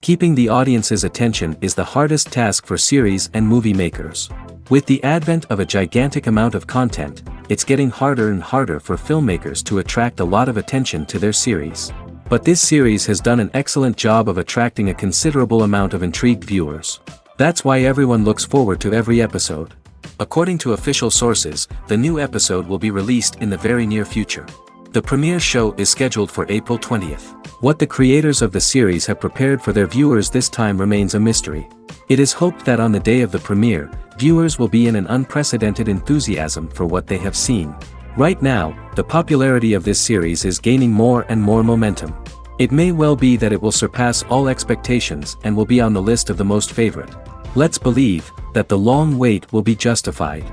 Keeping the audience's attention is the hardest task for series and movie makers. With the advent of a gigantic amount of content, it's getting harder and harder for filmmakers to attract a lot of attention to their series. But this series has done an excellent job of attracting a considerable amount of intrigued viewers. That's why everyone looks forward to every episode. According to official sources, the new episode will be released in the very near future. The premiere show is scheduled for April 20th. What the creators of the series have prepared for their viewers this time remains a mystery. It is hoped that on the day of the premiere, viewers will be in an unprecedented enthusiasm for what they have seen. Right now, the popularity of this series is gaining more and more momentum. It may well be that it will surpass all expectations and will be on the list of the most favorite. Let's believe that the long wait will be justified.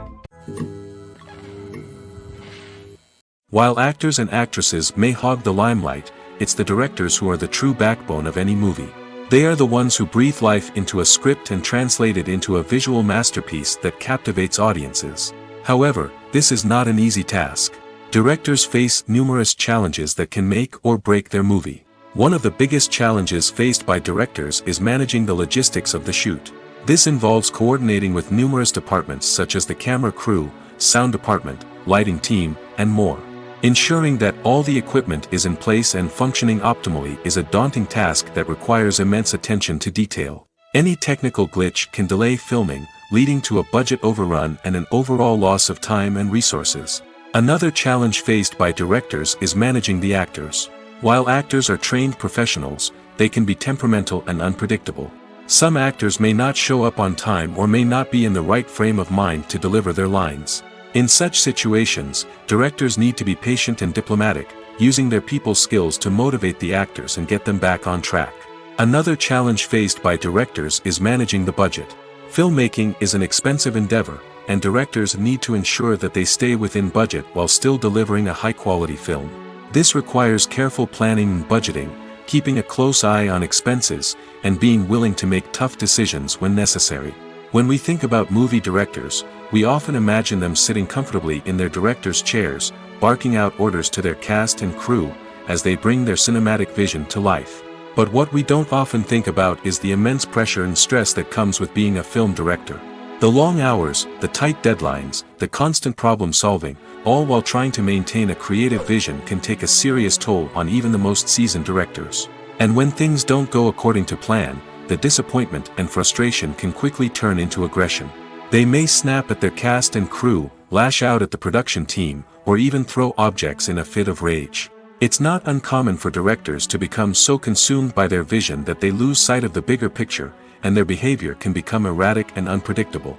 While actors and actresses may hog the limelight, it's the directors who are the true backbone of any movie. They are the ones who breathe life into a script and translate it into a visual masterpiece that captivates audiences. However, this is not an easy task. Directors face numerous challenges that can make or break their movie. One of the biggest challenges faced by directors is managing the logistics of the shoot. This involves coordinating with numerous departments such as the camera crew, sound department, lighting team, and more. Ensuring that all the equipment is in place and functioning optimally is a daunting task that requires immense attention to detail. Any technical glitch can delay filming, leading to a budget overrun and an overall loss of time and resources. Another challenge faced by directors is managing the actors. While actors are trained professionals, they can be temperamental and unpredictable. Some actors may not show up on time or may not be in the right frame of mind to deliver their lines. In such situations, directors need to be patient and diplomatic, using their people skills to motivate the actors and get them back on track. Another challenge faced by directors is managing the budget. Filmmaking is an expensive endeavor, and directors need to ensure that they stay within budget while still delivering a high-quality film. This requires careful planning and budgeting, keeping a close eye on expenses, and being willing to make tough decisions when necessary. When we think about movie directors, we often imagine them sitting comfortably in their director's chairs, barking out orders to their cast and crew, as they bring their cinematic vision to life. But what we don't often think about is the immense pressure and stress that comes with being a film director. The long hours, the tight deadlines, the constant problem solving, all while trying to maintain a creative vision can take a serious toll on even the most seasoned directors. And when things don't go according to plan, the disappointment and frustration can quickly turn into aggression. They may snap at their cast and crew, lash out at the production team, or even throw objects in a fit of rage. It's not uncommon for directors to become so consumed by their vision that they lose sight of the bigger picture, and their behavior can become erratic and unpredictable.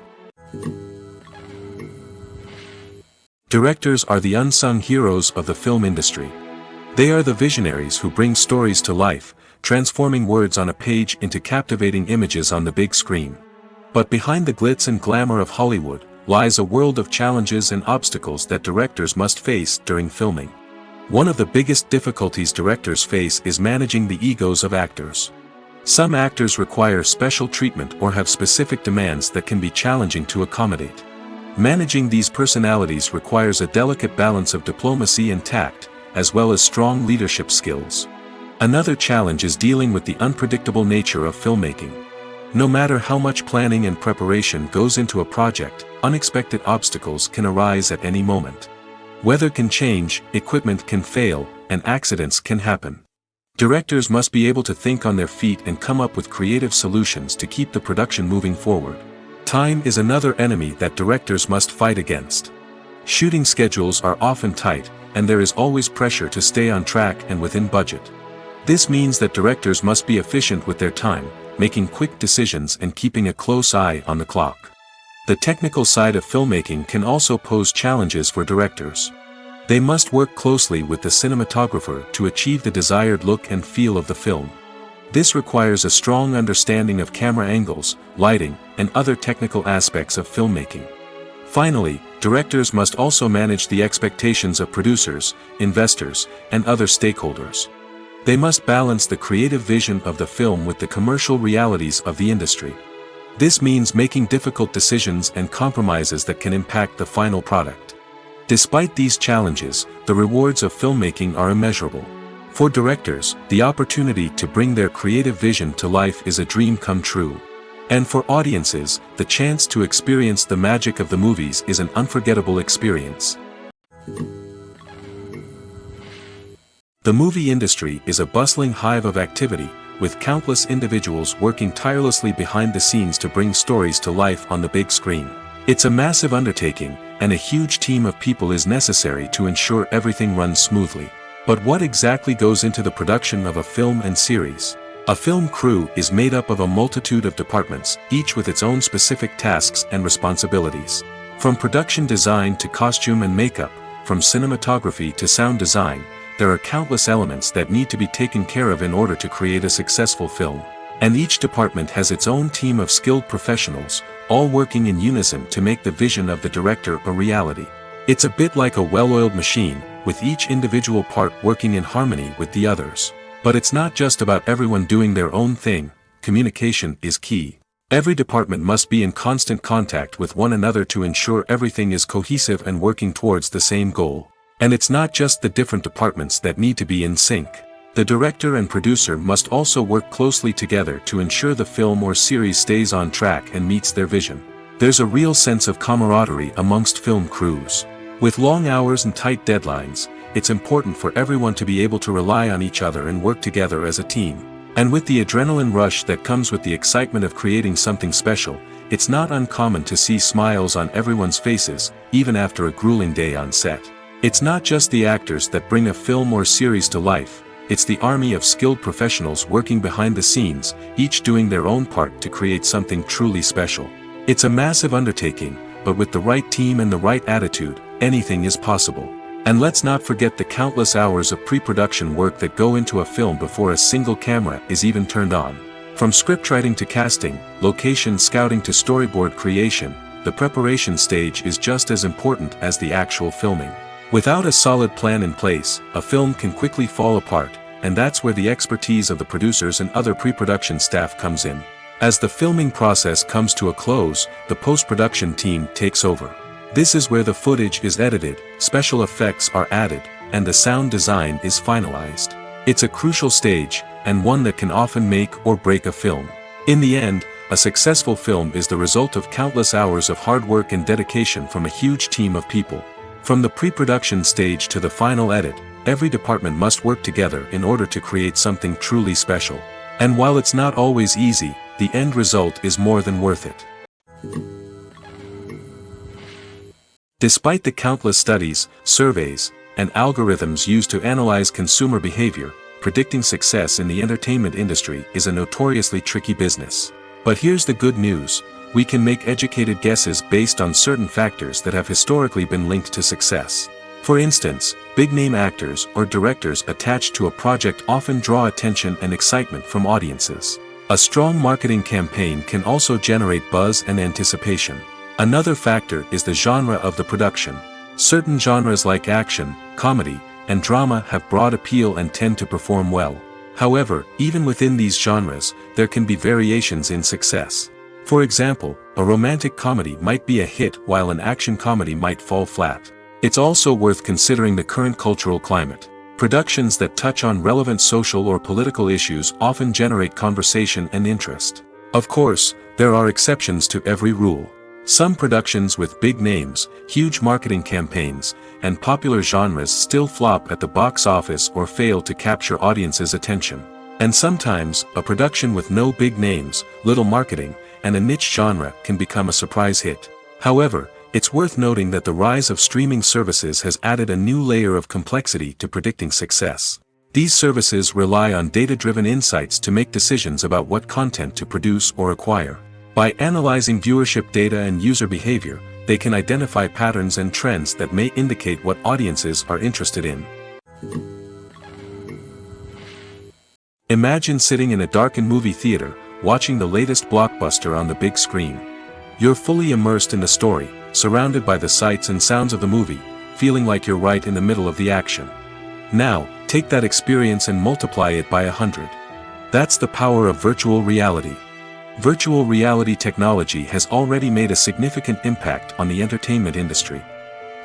Directors are the unsung heroes of the film industry. They are the visionaries who bring stories to life, transforming words on a page into captivating images on the big screen. But behind the glitz and glamour of Hollywood, lies a world of challenges and obstacles that directors must face during filming. One of the biggest difficulties directors face is managing the egos of actors. Some actors require special treatment or have specific demands that can be challenging to accommodate. Managing these personalities requires a delicate balance of diplomacy and tact, as well as strong leadership skills. Another challenge is dealing with the unpredictable nature of filmmaking. No matter how much planning and preparation goes into a project, unexpected obstacles can arise at any moment. Weather can change, equipment can fail, and accidents can happen. Directors must be able to think on their feet and come up with creative solutions to keep the production moving forward. Time is another enemy that directors must fight against. Shooting schedules are often tight, and there is always pressure to stay on track and within budget. This means that directors must be efficient with their time, making quick decisions and keeping a close eye on the clock. The technical side of filmmaking can also pose challenges for directors. They must work closely with the cinematographer to achieve the desired look and feel of the film. This requires a strong understanding of camera angles, lighting, and other technical aspects of filmmaking. Finally, directors must also manage the expectations of producers, investors, and other stakeholders. They must balance the creative vision of the film with the commercial realities of the industry. This means making difficult decisions and compromises that can impact the final product. Despite these challenges, the rewards of filmmaking are immeasurable. For directors, the opportunity to bring their creative vision to life is a dream come true. And for audiences, the chance to experience the magic of the movies is an unforgettable experience. The movie industry is a bustling hive of activity, with countless individuals working tirelessly behind the scenes to bring stories to life on the big screen. It's a massive undertaking, and a huge team of people is necessary to ensure everything runs smoothly. But what exactly goes into the production of a film and series? A film crew is made up of a multitude of departments, each with its own specific tasks and responsibilities. From production design to costume and makeup, from cinematography to sound design, there are countless elements that need to be taken care of in order to create a successful film. And each department has its own team of skilled professionals, all working in unison to make the vision of the director a reality. It's a bit like a well-oiled machine, with each individual part working in harmony with the others. But it's not just about everyone doing their own thing. Communication is key. Every department must be in constant contact with one another to ensure everything is cohesive and working towards the same goal. And it's not just the different departments that need to be in sync. The director and producer must also work closely together to ensure the film or series stays on track and meets their vision. There's a real sense of camaraderie amongst film crews. With long hours and tight deadlines, it's important for everyone to be able to rely on each other and work together as a team. And with the adrenaline rush that comes with the excitement of creating something special, it's not uncommon to see smiles on everyone's faces, even after a grueling day on set. It's not just the actors that bring a film or series to life, it's the army of skilled professionals working behind the scenes, each doing their own part to create something truly special. It's a massive undertaking, but with the right team and the right attitude, anything is possible. And let's not forget the countless hours of pre-production work that go into a film before a single camera is even turned on. From scriptwriting to casting, location scouting to storyboard creation, the preparation stage is just as important as the actual filming. Without a solid plan in place, a film can quickly fall apart, and that's where the expertise of the producers and other pre-production staff comes in. As the filming process comes to a close, the post-production team takes over. This is where the footage is edited, special effects are added, and the sound design is finalized. It's a crucial stage, and one that can often make or break a film. In the end, a successful film is the result of countless hours of hard work and dedication from a huge team of people. From the pre-production stage to the final edit, every department must work together in order to create something truly special. And while it's not always easy, the end result is more than worth it. Despite the countless studies, surveys, and algorithms used to analyze consumer behavior, predicting success in the entertainment industry is a notoriously tricky business. But here's the good news. We can make educated guesses based on certain factors that have historically been linked to success. For instance, big-name actors or directors attached to a project often draw attention and excitement from audiences. A strong marketing campaign can also generate buzz and anticipation. Another factor is the genre of the production. Certain genres like action, comedy, and drama have broad appeal and tend to perform well. However, even within these genres, there can be variations in success. For example, a romantic comedy might be a hit while an action comedy might fall flat. It's also worth considering the current cultural climate. Productions that touch on relevant social or political issues often generate conversation and interest. Of course, there are exceptions to every rule. Some productions with big names, huge marketing campaigns, and popular genres still flop at the box office or fail to capture audiences' attention. And sometimes, a production with no big names, little marketing, and a niche genre can become a surprise hit. However, it's worth noting that the rise of streaming services has added a new layer of complexity to predicting success. These services rely on data-driven insights to make decisions about what content to produce or acquire. By analyzing viewership data and user behavior, they can identify patterns and trends that may indicate what audiences are interested in. Imagine sitting in a darkened movie theater, watching the latest blockbuster on the big screen. You're fully immersed in the story, surrounded by the sights and sounds of the movie, feeling like you're right in the middle of the action. Now, take that experience and multiply it by 100. That's the power of virtual reality. Virtual reality technology has already made a significant impact on the entertainment industry.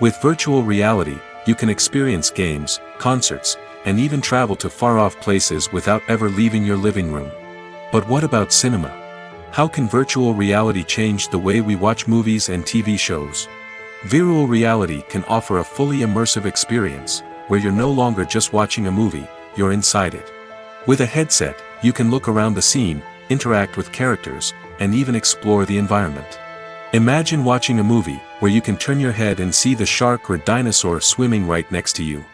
With virtual reality, you can experience games, concerts, and even travel to far-off places without ever leaving your living room. But what about cinema? How can virtual reality change the way we watch movies and TV shows? Virtual reality can offer a fully immersive experience, where you're no longer just watching a movie, you're inside it. With a headset, you can look around the scene, interact with characters, and even explore the environment. Imagine watching a movie, where you can turn your head and see the shark or dinosaur swimming right next to you.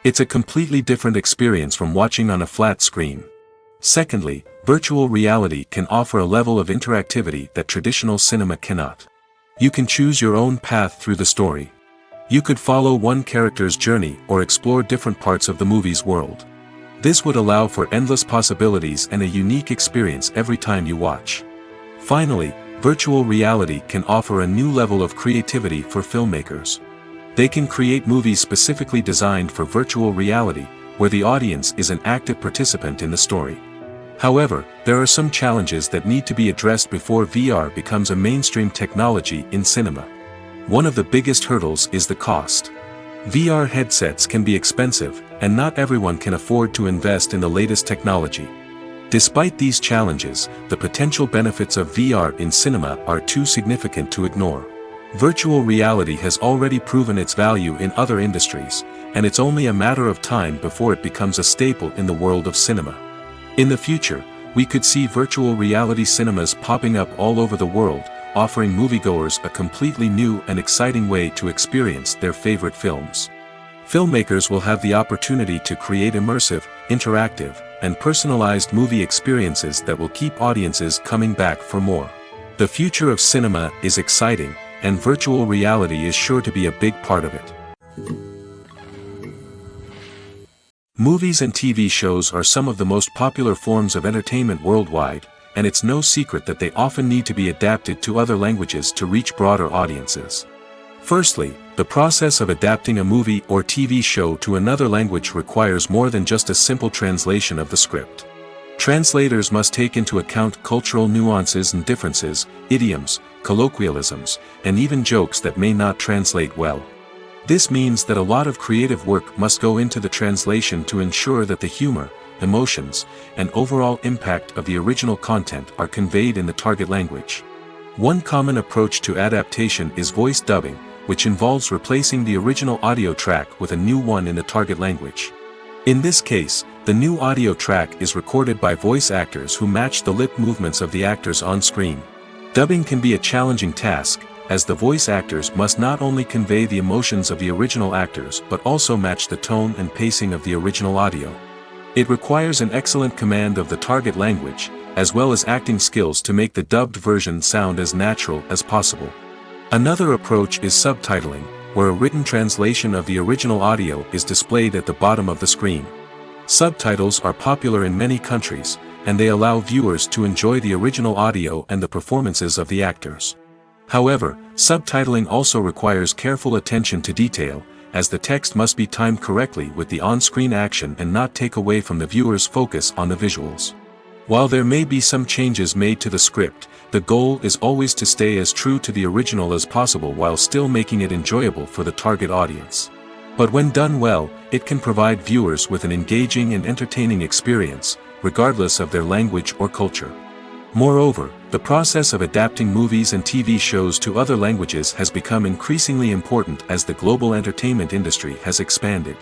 It's a completely different experience from watching on a flat screen. Secondly, virtual reality can offer a level of interactivity that traditional cinema cannot. You can choose your own path through the story. You could follow one character's journey or explore different parts of the movie's world. This would allow for endless possibilities and a unique experience every time you watch. Finally, virtual reality can offer a new level of creativity for filmmakers. They can create movies specifically designed for virtual reality, where the audience is an active participant in the story. However, there are some challenges that need to be addressed before VR becomes a mainstream technology in cinema. One of the biggest hurdles is the cost. VR headsets can be expensive, and not everyone can afford to invest in the latest technology. Despite these challenges, the potential benefits of VR in cinema are too significant to ignore. Virtual reality has already proven its value in other industries, and it's only a matter of time before it becomes a staple in the world of cinema. In the future, we could see virtual reality cinemas popping up all over the world, offering moviegoers a completely new and exciting way to experience their favorite films. Filmmakers will have the opportunity to create immersive, interactive, and personalized movie experiences that will keep audiences coming back for more. The future of cinema is exciting, and virtual reality is sure to be a big part of it. Movies and TV shows are some of the most popular forms of entertainment worldwide, and it's no secret that they often need to be adapted to other languages to reach broader audiences. Firstly, the process of adapting a movie or TV show to another language requires more than just a simple translation of the script. Translators must take into account cultural nuances and differences, idioms, colloquialisms, and even jokes that may not translate well. This means that a lot of creative work must go into the translation to ensure that the humor, emotions, and overall impact of the original content are conveyed in the target language. One common approach to adaptation is voice dubbing, which involves replacing the original audio track with a new one in the target language. In this case, the new audio track is recorded by voice actors who match the lip movements of the actors on screen. Dubbing can be a challenging task, as the voice actors must not only convey the emotions of the original actors but also match the tone and pacing of the original audio. It requires an excellent command of the target language, as well as acting skills to make the dubbed version sound as natural as possible. Another approach is subtitling, where a written translation of the original audio is displayed at the bottom of the screen. Subtitles are popular in many countries, and they allow viewers to enjoy the original audio and the performances of the actors. However, subtitling also requires careful attention to detail, as the text must be timed correctly with the on-screen action and not take away from the viewer's focus on the visuals. While there may be some changes made to the script, the goal is always to stay as true to the original as possible while still making it enjoyable for the target audience. But when done well, it can provide viewers with an engaging and entertaining experience, regardless of their language or culture. Moreover, the process of adapting movies and TV shows to other languages has become increasingly important as the global entertainment industry has expanded.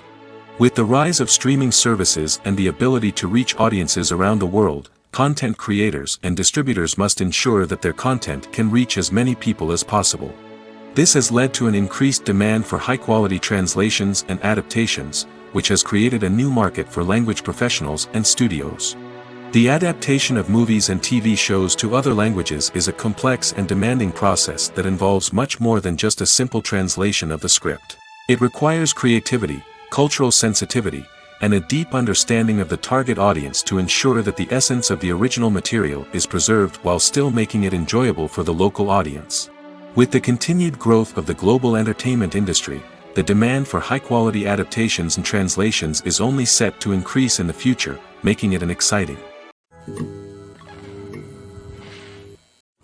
With the rise of streaming services and the ability to reach audiences around the world, content creators and distributors must ensure that their content can reach as many people as possible. This has led to an increased demand for high-quality translations and adaptations, which has created a new market for language professionals and studios. The adaptation of movies and TV shows to other languages is a complex and demanding process that involves much more than just a simple translation of the script. It requires creativity, cultural sensitivity, and a deep understanding of the target audience to ensure that the essence of the original material is preserved while still making it enjoyable for the local audience. With the continued growth of the global entertainment industry, the demand for high-quality adaptations and translations is only set to increase in the future, making it an exciting.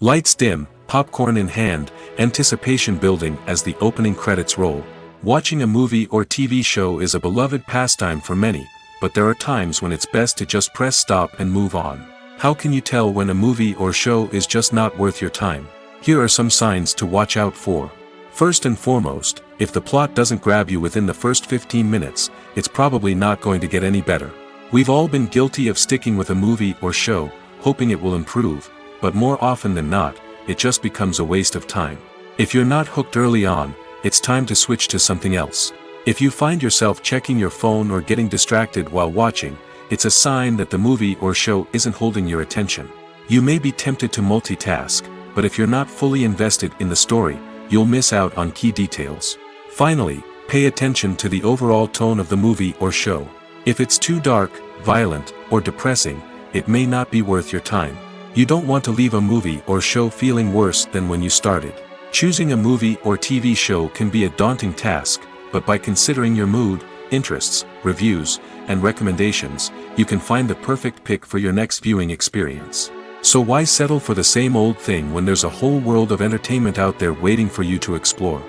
Lights dim, popcorn in hand, anticipation building as the opening credits roll. Watching a movie or TV show is a beloved pastime for many, but there are times when it's best to just press stop and move on. How can you tell when a movie or show is just not worth your time? Here are some signs to watch out for. First and foremost, if the plot doesn't grab you within the first 15 minutes, it's probably not going to get any better. We've all been guilty of sticking with a movie or show, hoping it will improve, but more often than not, it just becomes a waste of time. If you're not hooked early on, it's time to switch to something else. If you find yourself checking your phone or getting distracted while watching, it's a sign that the movie or show isn't holding your attention. You may be tempted to multitask, but if you're not fully invested in the story, you'll miss out on key details. Finally, pay attention to the overall tone of the movie or show. If it's too dark, violent, or depressing, it may not be worth your time. You don't want to leave a movie or show feeling worse than when you started. Choosing a movie or TV show can be a daunting task, but by considering your mood, interests, reviews, and recommendations, you can find the perfect pick for your next viewing experience. So why settle for the same old thing when there's a whole world of entertainment out there waiting for you to explore?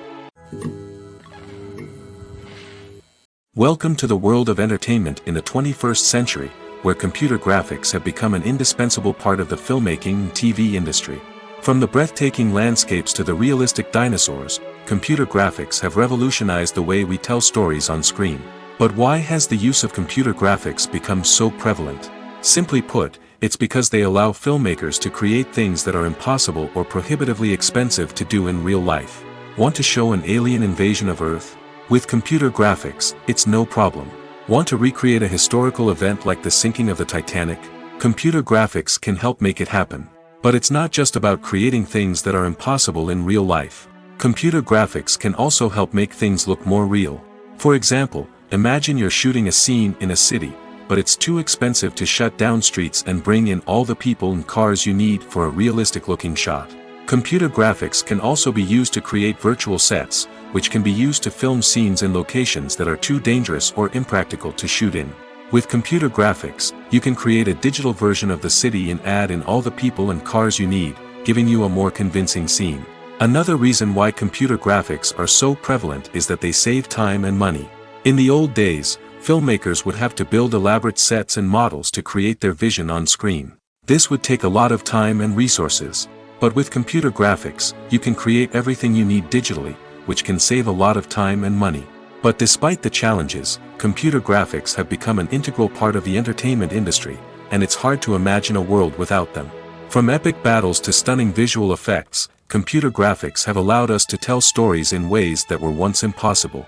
Welcome to the world of entertainment in the 21st century, where computer graphics have become an indispensable part of the filmmaking and TV industry. From the breathtaking landscapes to the realistic dinosaurs, computer graphics have revolutionized the way we tell stories on screen. But why has the use of computer graphics become so prevalent? Simply put, it's because they allow filmmakers to create things that are impossible or prohibitively expensive to do in real life. Want to show an alien invasion of Earth? With computer graphics, it's no problem. Want to recreate a historical event like the sinking of the Titanic? Computer graphics can help make it happen. But it's not just about creating things that are impossible in real life. Computer graphics can also help make things look more real. For example, imagine you're shooting a scene in a city, but it's too expensive to shut down streets and bring in all the people and cars you need for a realistic-looking shot. Computer graphics can also be used to create virtual sets, which can be used to film scenes in locations that are too dangerous or impractical to shoot in. With computer graphics, you can create a digital version of the city and add in all the people and cars you need, giving you a more convincing scene. Another reason why computer graphics are so prevalent is that they save time and money. In the old days, filmmakers would have to build elaborate sets and models to create their vision on screen. This would take a lot of time and resources. But with computer graphics, you can create everything you need digitally, which can save a lot of time and money. But despite the challenges, computer graphics have become an integral part of the entertainment industry, and it's hard to imagine a world without them. From epic battles to stunning visual effects, computer graphics have allowed us to tell stories in ways that were once impossible.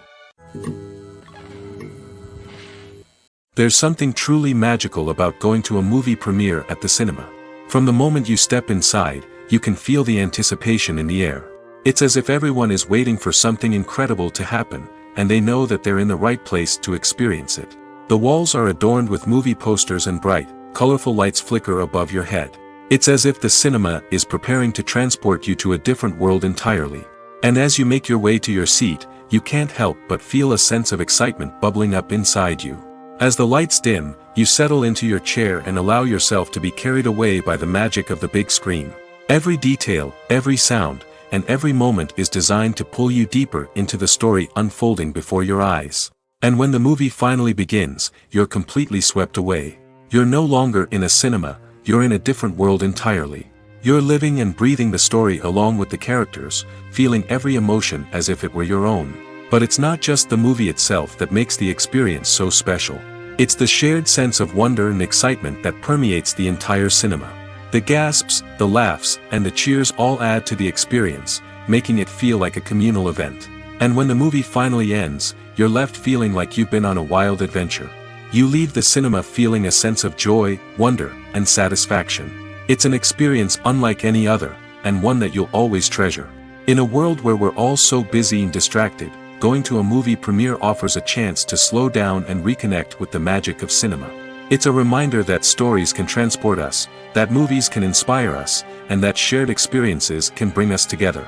There's something truly magical about going to a movie premiere at the cinema. From the moment you step inside, you can feel the anticipation in the air. It's as if everyone is waiting for something incredible to happen, and they know that they're in the right place to experience it. The walls are adorned with movie posters and bright, colorful lights flicker above your head. It's as if the cinema is preparing to transport you to a different world entirely. And as you make your way to your seat, you can't help but feel a sense of excitement bubbling up inside you. As the lights dim, you settle into your chair and allow yourself to be carried away by the magic of the big screen. Every detail, every sound, and every moment is designed to pull you deeper into the story unfolding before your eyes. And when the movie finally begins, you're completely swept away. You're no longer in a cinema, you're in a different world entirely. You're living and breathing the story along with the characters, feeling every emotion as if it were your own. But it's not just the movie itself that makes the experience so special. It's the shared sense of wonder and excitement that permeates the entire cinema. The gasps, the laughs, and the cheers all add to the experience, making it feel like a communal event. And when the movie finally ends, you're left feeling like you've been on a wild adventure. You leave the cinema feeling a sense of joy, wonder, and satisfaction. It's an experience unlike any other, and one that you'll always treasure. In a world where we're all so busy and distracted, going to a movie premiere offers a chance to slow down and reconnect with the magic of cinema. It's a reminder that stories can transport us, that movies can inspire us, and that shared experiences can bring us together.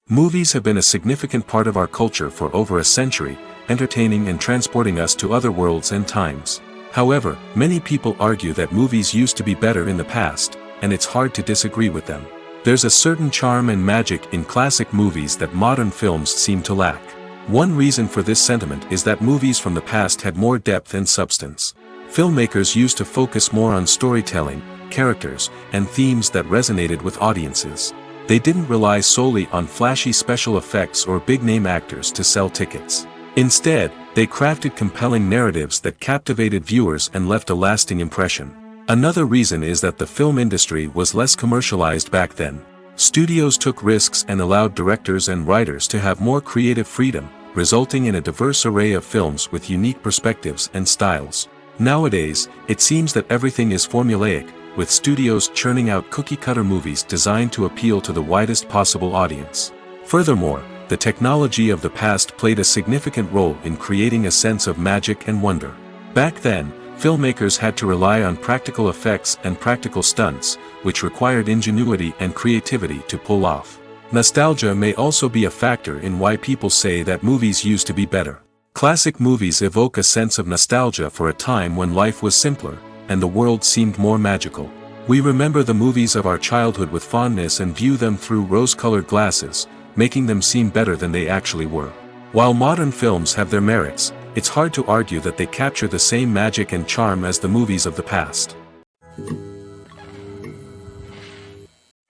Movies have been a significant part of our culture for over a century, entertaining and transporting us to other worlds and times. However, many people argue that movies used to be better in the past, and it's hard to disagree with them. There's a certain charm and magic in classic movies that modern films seem to lack. One reason for this sentiment is that movies from the past had more depth and substance. Filmmakers used to focus more on storytelling, characters, and themes that resonated with audiences. They didn't rely solely on flashy special effects or big-name actors to sell tickets. Instead, they crafted compelling narratives that captivated viewers and left a lasting impression. Another reason is that the film industry was less commercialized back then. Studios took risks and allowed directors and writers to have more creative freedom, resulting in a diverse array of films with unique perspectives and styles. Nowadays, it seems that everything is formulaic, with studios churning out cookie-cutter movies designed to appeal to the widest possible audience. Furthermore, the technology of the past played a significant role in creating a sense of magic and wonder. Back then, filmmakers had to rely on practical effects and practical stunts, which required ingenuity and creativity to pull off. Nostalgia may also be a factor in why people say that movies used to be better. Classic movies evoke a sense of nostalgia for a time when life was simpler, and the world seemed more magical. We remember the movies of our childhood with fondness and view them through rose-colored glasses, making them seem better than they actually were. While modern films have their merits, it's hard to argue that they capture the same magic and charm as the movies of the past.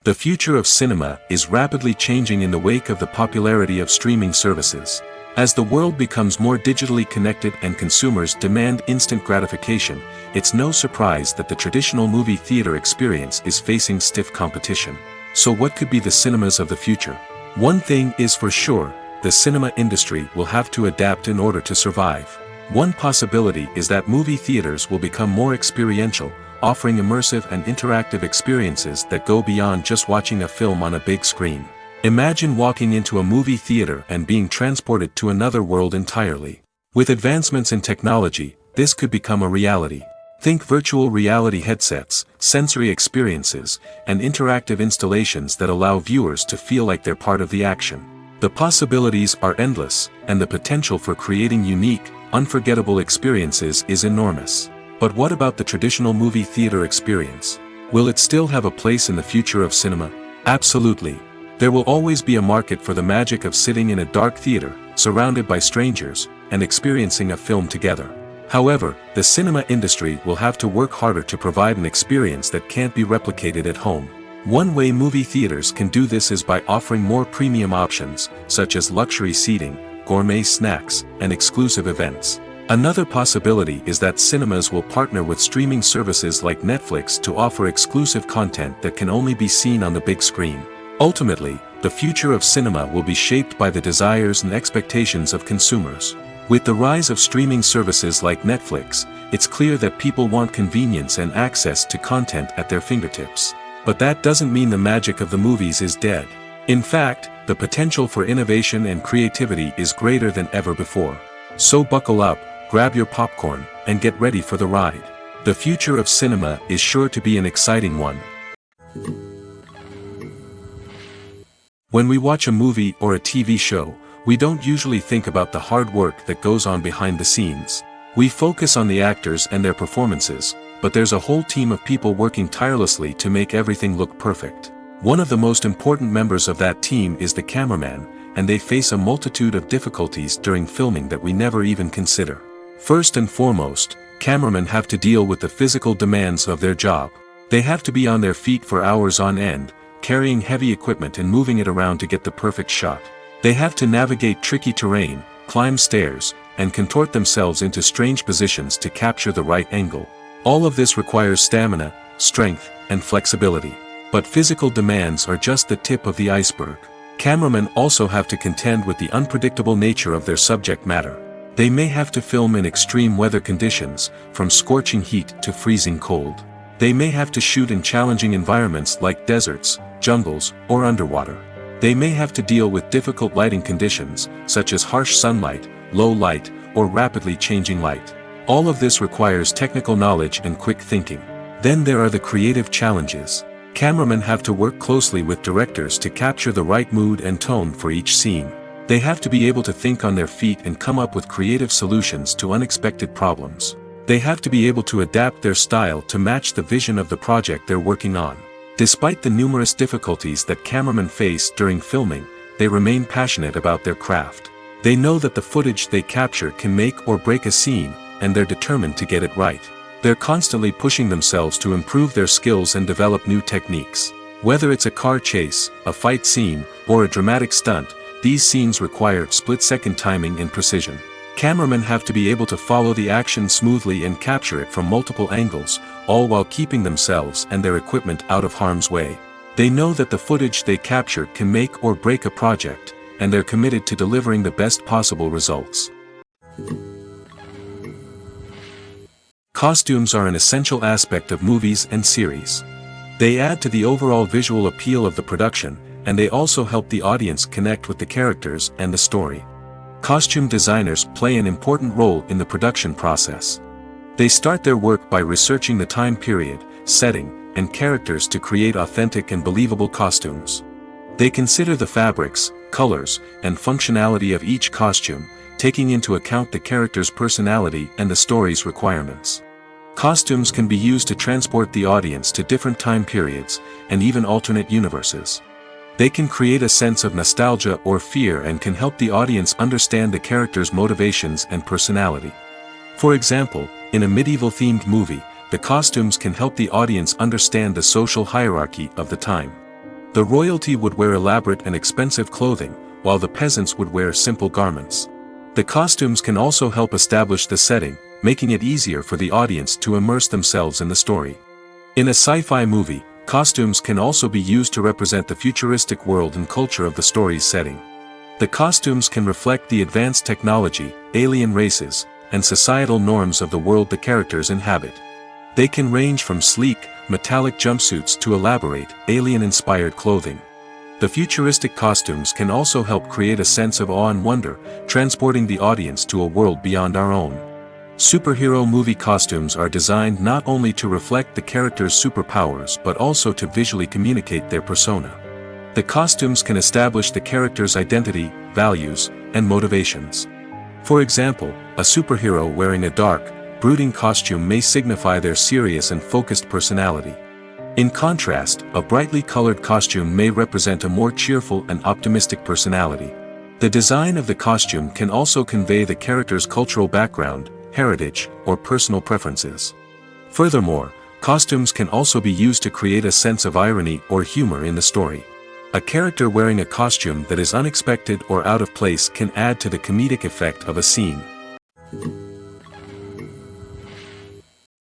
The future of cinema is rapidly changing in the wake of the popularity of streaming services. As the world becomes more digitally connected and consumers demand instant gratification, it's no surprise that the traditional movie theater experience is facing stiff competition. So what could be the cinemas of the future? One thing is for sure, the cinema industry will have to adapt in order to survive. One possibility is that movie theaters will become more experiential, offering immersive and interactive experiences that go beyond just watching a film on a big screen. Imagine walking into a movie theater and being transported to another world entirely. With advancements in technology, this could become a reality. Think virtual reality headsets, sensory experiences, and interactive installations that allow viewers to feel like they're part of the action. The possibilities are endless, and the potential for creating unique, unforgettable experiences is enormous. But what about the traditional movie theater experience? Will it still have a place in the future of cinema? Absolutely. There will always be a market for the magic of sitting in a dark theater, surrounded by strangers, and experiencing a film together. However, the cinema industry will have to work harder to provide an experience that can't be replicated at home. One way movie theaters can do this is by offering more premium options, such as luxury seating, gourmet snacks, and exclusive events. Another possibility is that cinemas will partner with streaming services like Netflix to offer exclusive content that can only be seen on the big screen. Ultimately, the future of cinema will be shaped by the desires and expectations of consumers. With the rise of streaming services like Netflix, it's clear that people want convenience and access to content at their fingertips. But that doesn't mean the magic of the movies is dead. In fact, the potential for innovation and creativity is greater than ever before. So buckle up, grab your popcorn, and get ready for the ride. The future of cinema is sure to be an exciting one. When we watch a movie or a TV show, we don't usually think about the hard work that goes on behind the scenes. We focus on the actors and their performances, but there's a whole team of people working tirelessly to make everything look perfect. One of the most important members of that team is the cameraman, and they face a multitude of difficulties during filming that we never even consider. First and foremost, cameramen have to deal with the physical demands of their job. They have to be on their feet for hours on end, carrying heavy equipment and moving it around to get the perfect shot. They have to navigate tricky terrain, climb stairs, and contort themselves into strange positions to capture the right angle. All of this requires stamina, strength, and flexibility. But physical demands are just the tip of the iceberg. Cameramen also have to contend with the unpredictable nature of their subject matter. They may have to film in extreme weather conditions, from scorching heat to freezing cold. They may have to shoot in challenging environments like deserts, jungles, or underwater. They may have to deal with difficult lighting conditions, such as harsh sunlight, low light, or rapidly changing light. All of this requires technical knowledge and quick thinking. Then there are the creative challenges. Cameramen have to work closely with directors to capture the right mood and tone for each scene. They have to be able to think on their feet and come up with creative solutions to unexpected problems. They have to be able to adapt their style to match the vision of the project they're working on. Despite the numerous difficulties that cameramen face during filming, they remain passionate about their craft. They know that the footage they capture can make or break a scene, and they're determined to get it right. They're constantly pushing themselves to improve their skills and develop new techniques. Whether it's a car chase, a fight scene, or a dramatic stunt, these scenes require split-second timing and precision. Cameramen have to be able to follow the action smoothly and capture it from multiple angles, all while keeping themselves and their equipment out of harm's way. They know that the footage they capture can make or break a project, and they're committed to delivering the best possible results. Costumes are an essential aspect of movies and series. They add to the overall visual appeal of the production, and they also help the audience connect with the characters and the story. Costume designers play an important role in the production process. They start their work by researching the time period, setting, and characters to create authentic and believable costumes. They consider the fabrics, colors, and functionality of each costume, taking into account the character's personality and the story's requirements. Costumes can be used to transport the audience to different time periods, and even alternate universes. They can create a sense of nostalgia or fear and can help the audience understand the character's motivations and personality. For example, in a medieval-themed movie, the costumes can help the audience understand the social hierarchy of the time. The royalty would wear elaborate and expensive clothing, while the peasants would wear simple garments. The costumes can also help establish the setting, making it easier for the audience to immerse themselves in the story. In a sci-fi movie, costumes can also be used to represent the futuristic world and culture of the story's setting. The costumes can reflect the advanced technology, alien races, and societal norms of the world the characters inhabit. They can range from sleek, metallic jumpsuits to elaborate, alien-inspired clothing. The futuristic costumes can also help create a sense of awe and wonder, transporting the audience to a world beyond our own. Superhero movie costumes are designed not only to reflect the character's superpowers but also to visually communicate their persona. The costumes can establish the character's identity, values, and motivations. For example, a superhero wearing a dark, brooding costume may signify their serious and focused personality. In contrast, a brightly colored costume may represent a more cheerful and optimistic personality. The design of the costume can also convey the character's cultural background, heritage, or personal preferences. Furthermore, costumes can also be used to create a sense of irony or humor in the story. A character wearing a costume that is unexpected or out of place can add to the comedic effect of a scene.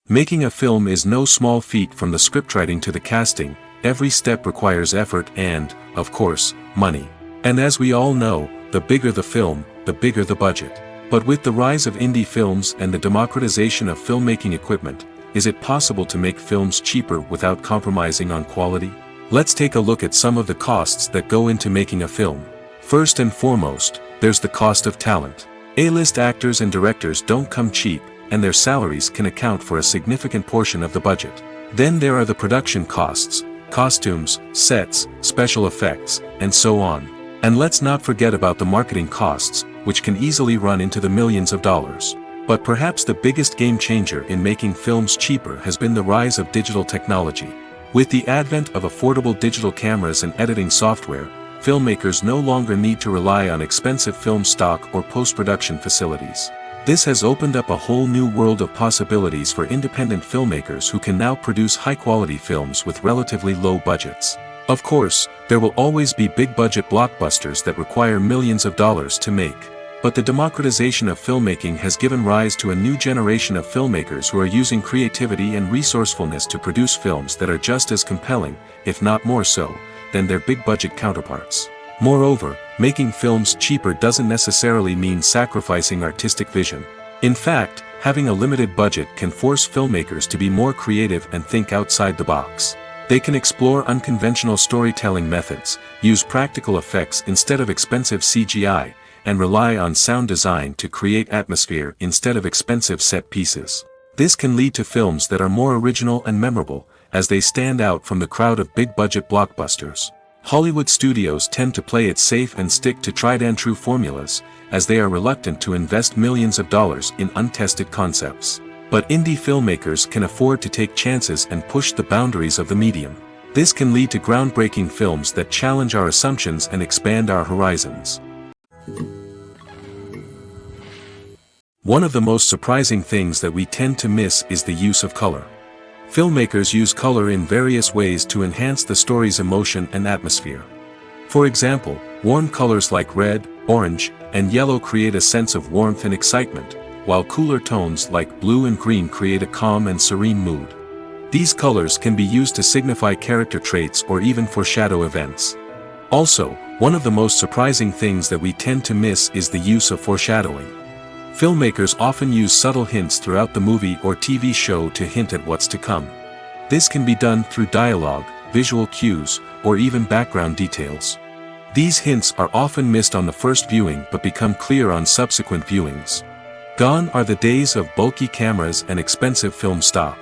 Making a film is no small feat. From the scriptwriting to the casting, every step requires effort and, of course, money. And as we all know, the bigger the film, the bigger the budget. But with the rise of indie films and the democratization of filmmaking equipment, is it possible to make films cheaper without compromising on quality? Let's take a look at some of the costs that go into making a film. First and foremost, there's the cost of talent. A-list actors and directors don't come cheap, and their salaries can account for a significant portion of the budget. Then there are the production costs, costumes, sets, special effects, and so on. And let's not forget about the marketing costs, which can easily run into the millions of dollars. But perhaps the biggest game changer in making films cheaper has been the rise of digital technology. With the advent of affordable digital cameras and editing software, filmmakers no longer need to rely on expensive film stock or post-production facilities. This has opened up a whole new world of possibilities for independent filmmakers who can now produce high-quality films with relatively low budgets. Of course, there will always be big-budget blockbusters that require millions of dollars to make. But the democratization of filmmaking has given rise to a new generation of filmmakers who are using creativity and resourcefulness to produce films that are just as compelling, if not more so, than their big-budget counterparts. Moreover, making films cheaper doesn't necessarily mean sacrificing artistic vision. In fact, having a limited budget can force filmmakers to be more creative and think outside the box. They can explore unconventional storytelling methods, use practical effects instead of expensive CGI, and rely on sound design to create atmosphere instead of expensive set pieces. This can lead to films that are more original and memorable, as they stand out from the crowd of big-budget blockbusters. Hollywood studios tend to play it safe and stick to tried-and-true formulas, as they are reluctant to invest millions of dollars in untested concepts. But indie filmmakers can afford to take chances and push the boundaries of the medium. This can lead to groundbreaking films that challenge our assumptions and expand our horizons. One of the most surprising things that we tend to miss is the use of color. Filmmakers use color in various ways to enhance the story's emotion and atmosphere. For example, warm colors like red, orange, and yellow create a sense of warmth and excitement, while cooler tones like blue and green create a calm and serene mood. These colors can be used to signify character traits or even foreshadow events. Also, one of the most surprising things that we tend to miss is the use of foreshadowing. Filmmakers often use subtle hints throughout the movie or TV show to hint at what's to come. This can be done through dialogue, visual cues, or even background details. These hints are often missed on the first viewing but become clear on subsequent viewings. Gone are the days of bulky cameras and expensive film stock.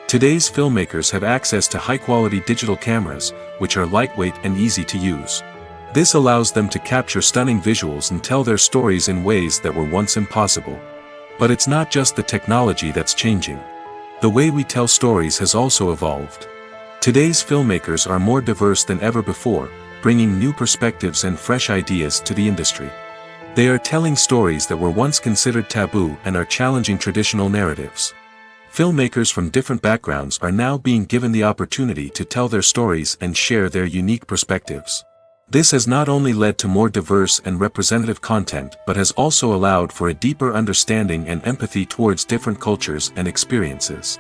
Today's filmmakers have access to high-quality digital cameras, which are lightweight and easy to use. This allows them to capture stunning visuals and tell their stories in ways that were once impossible. But it's not just the technology that's changing. The way we tell stories has also evolved. Today's filmmakers are more diverse than ever before, bringing new perspectives and fresh ideas to the industry. They are telling stories that were once considered taboo and are challenging traditional narratives. Filmmakers from different backgrounds are now being given the opportunity to tell their stories and share their unique perspectives. This has not only led to more diverse and representative content but has also allowed for a deeper understanding and empathy towards different cultures and experiences.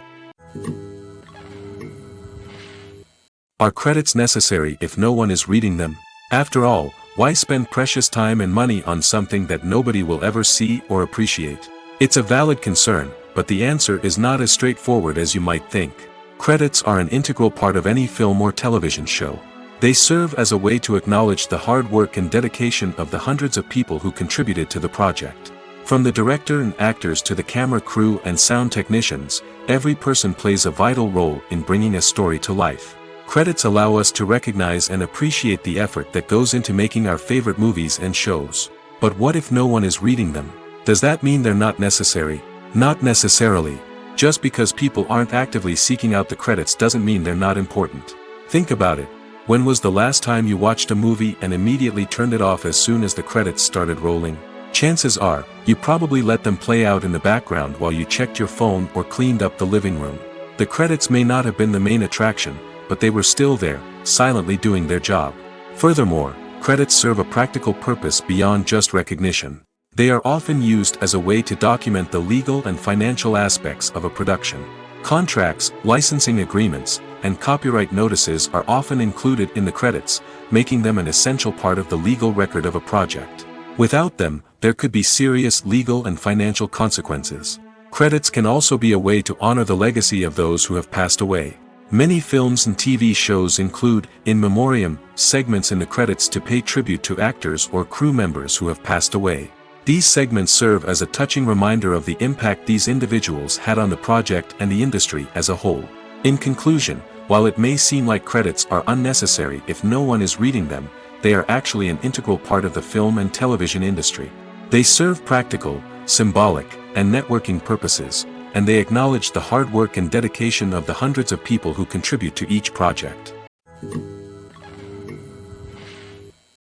Are credits necessary if no one is reading them? After all, why spend precious time and money on something that nobody will ever see or appreciate? It's a valid concern, but the answer is not as straightforward as you might think. Credits are an integral part of any film or television show. They serve as a way to acknowledge the hard work and dedication of the hundreds of people who contributed to the project. From the director and actors to the camera crew and sound technicians, every person plays a vital role in bringing a story to life. Credits allow us to recognize and appreciate the effort that goes into making our favorite movies and shows. But what if no one is reading them? Does that mean they're not necessary? Not necessarily. Just because people aren't actively seeking out the credits doesn't mean they're not important. Think about it. When was the last time you watched a movie and immediately turned it off as soon as the credits started rolling? Chances are, you probably let them play out in the background while you checked your phone or cleaned up the living room. The credits may not have been the main attraction, but they were still there, silently doing their job. Furthermore, credits serve a practical purpose beyond just recognition. They are often used as a way to document the legal and financial aspects of a production. Contracts, licensing agreements, and copyright notices are often included in the credits, making them an essential part of the legal record of a project. Without them, there could be serious legal and financial consequences. Credits can also be a way to honor the legacy of those who have passed away. Many films and TV shows include, in memoriam, segments in the credits to pay tribute to actors or crew members who have passed away. These segments serve as a touching reminder of the impact these individuals had on the project and the industry as a whole. In conclusion, while it may seem like credits are unnecessary if no one is reading them, they are actually an integral part of the film and television industry. They serve practical, symbolic, and networking purposes, and they acknowledge the hard work and dedication of the hundreds of people who contribute to each project.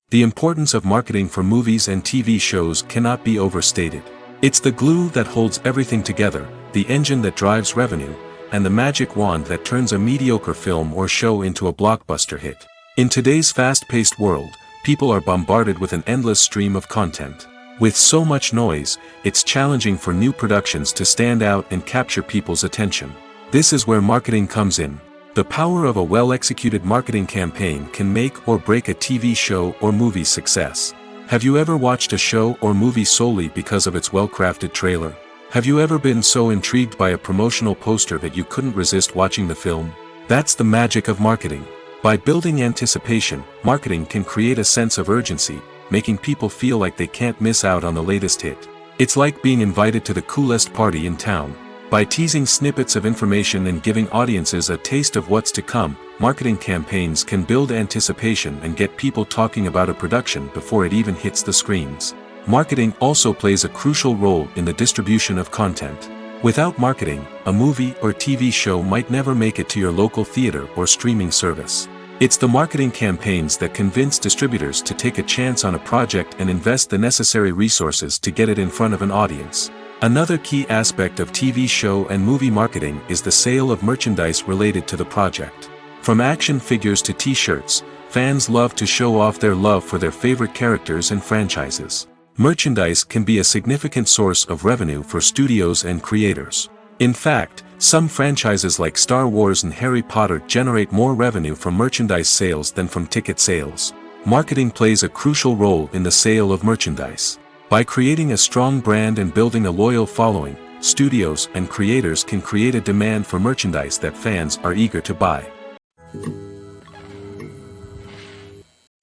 The importance of marketing for movies and TV shows cannot be overstated. It's the glue that holds everything together, the engine that drives revenue, and the magic wand that turns a mediocre film or show into a blockbuster hit. In today's fast-paced world, people are bombarded with an endless stream of content. With so much noise, it's challenging for new productions to stand out and capture people's attention. This is where marketing comes in. The power of a well-executed marketing campaign can make or break a TV show or movie's success. Have you ever watched a show or movie solely because of its well-crafted trailer? Have you ever been so intrigued by a promotional poster that you couldn't resist watching the film? That's the magic of marketing. By building anticipation, marketing can create a sense of urgency, making people feel like they can't miss out on the latest hit. It's like being invited to the coolest party in town. By teasing snippets of information and giving audiences a taste of what's to come, marketing campaigns can build anticipation and get people talking about a production before it even hits the screens. Marketing also plays a crucial role in the distribution of content. Without marketing, a movie or TV show might never make it to your local theater or streaming service. It's the marketing campaigns that convince distributors to take a chance on a project and invest the necessary resources to get it in front of an audience. Another key aspect of TV show and movie marketing is the sale of merchandise related to the project. From action figures to t-shirts, fans love to show off their love for their favorite characters and franchises. Merchandise can be a significant source of revenue for studios and creators. In fact, some franchises like Star Wars and Harry Potter generate more revenue from merchandise sales than from ticket sales. Marketing plays a crucial role in the sale of merchandise. By creating a strong brand and building a loyal following, studios and creators can create a demand for merchandise that fans are eager to buy.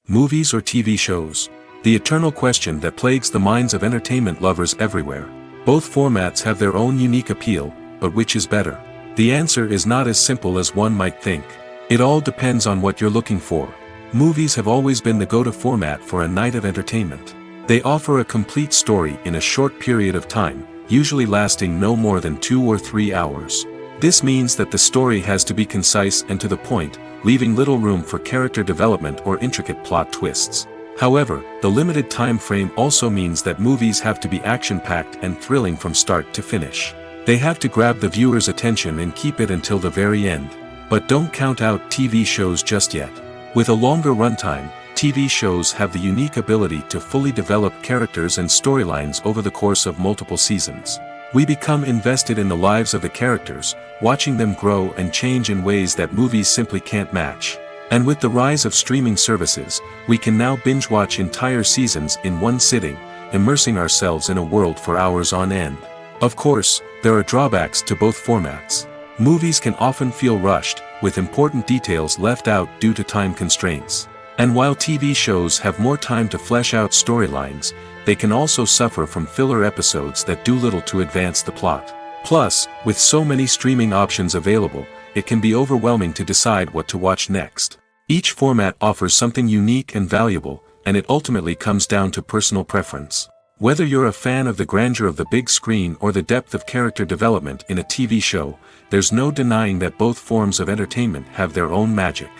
Movies or TV shows? The eternal question that plagues the minds of entertainment lovers everywhere. Both formats have their own unique appeal, but which is better? The answer is not as simple as one might think. It all depends on what you're looking for. Movies have always been the go-to format for a night of entertainment. They offer a complete story in a short period of time, usually lasting no more than 2 or 3 hours. This means that the story has to be concise and to the point, leaving little room for character development or intricate plot twists. However, the limited time frame also means that movies have to be action-packed and thrilling from start to finish. They have to grab the viewer's attention and keep it until the very end. But don't count out TV shows just yet. With a longer runtime, TV shows have the unique ability to fully develop characters and storylines over the course of multiple seasons. We become invested in the lives of the characters, watching them grow and change in ways that movies simply can't match. And with the rise of streaming services, we can now binge-watch entire seasons in one sitting, immersing ourselves in a world for hours on end. Of course, there are drawbacks to both formats. Movies can often feel rushed, with important details left out due to time constraints. And while TV shows have more time to flesh out storylines, they can also suffer from filler episodes that do little to advance the plot. Plus, with so many streaming options available, it can be overwhelming to decide what to watch next. Each format offers something unique and valuable, and it ultimately comes down to personal preference. Whether you're a fan of the grandeur of the big screen or the depth of character development in a TV show, there's no denying that both forms of entertainment have their own magic.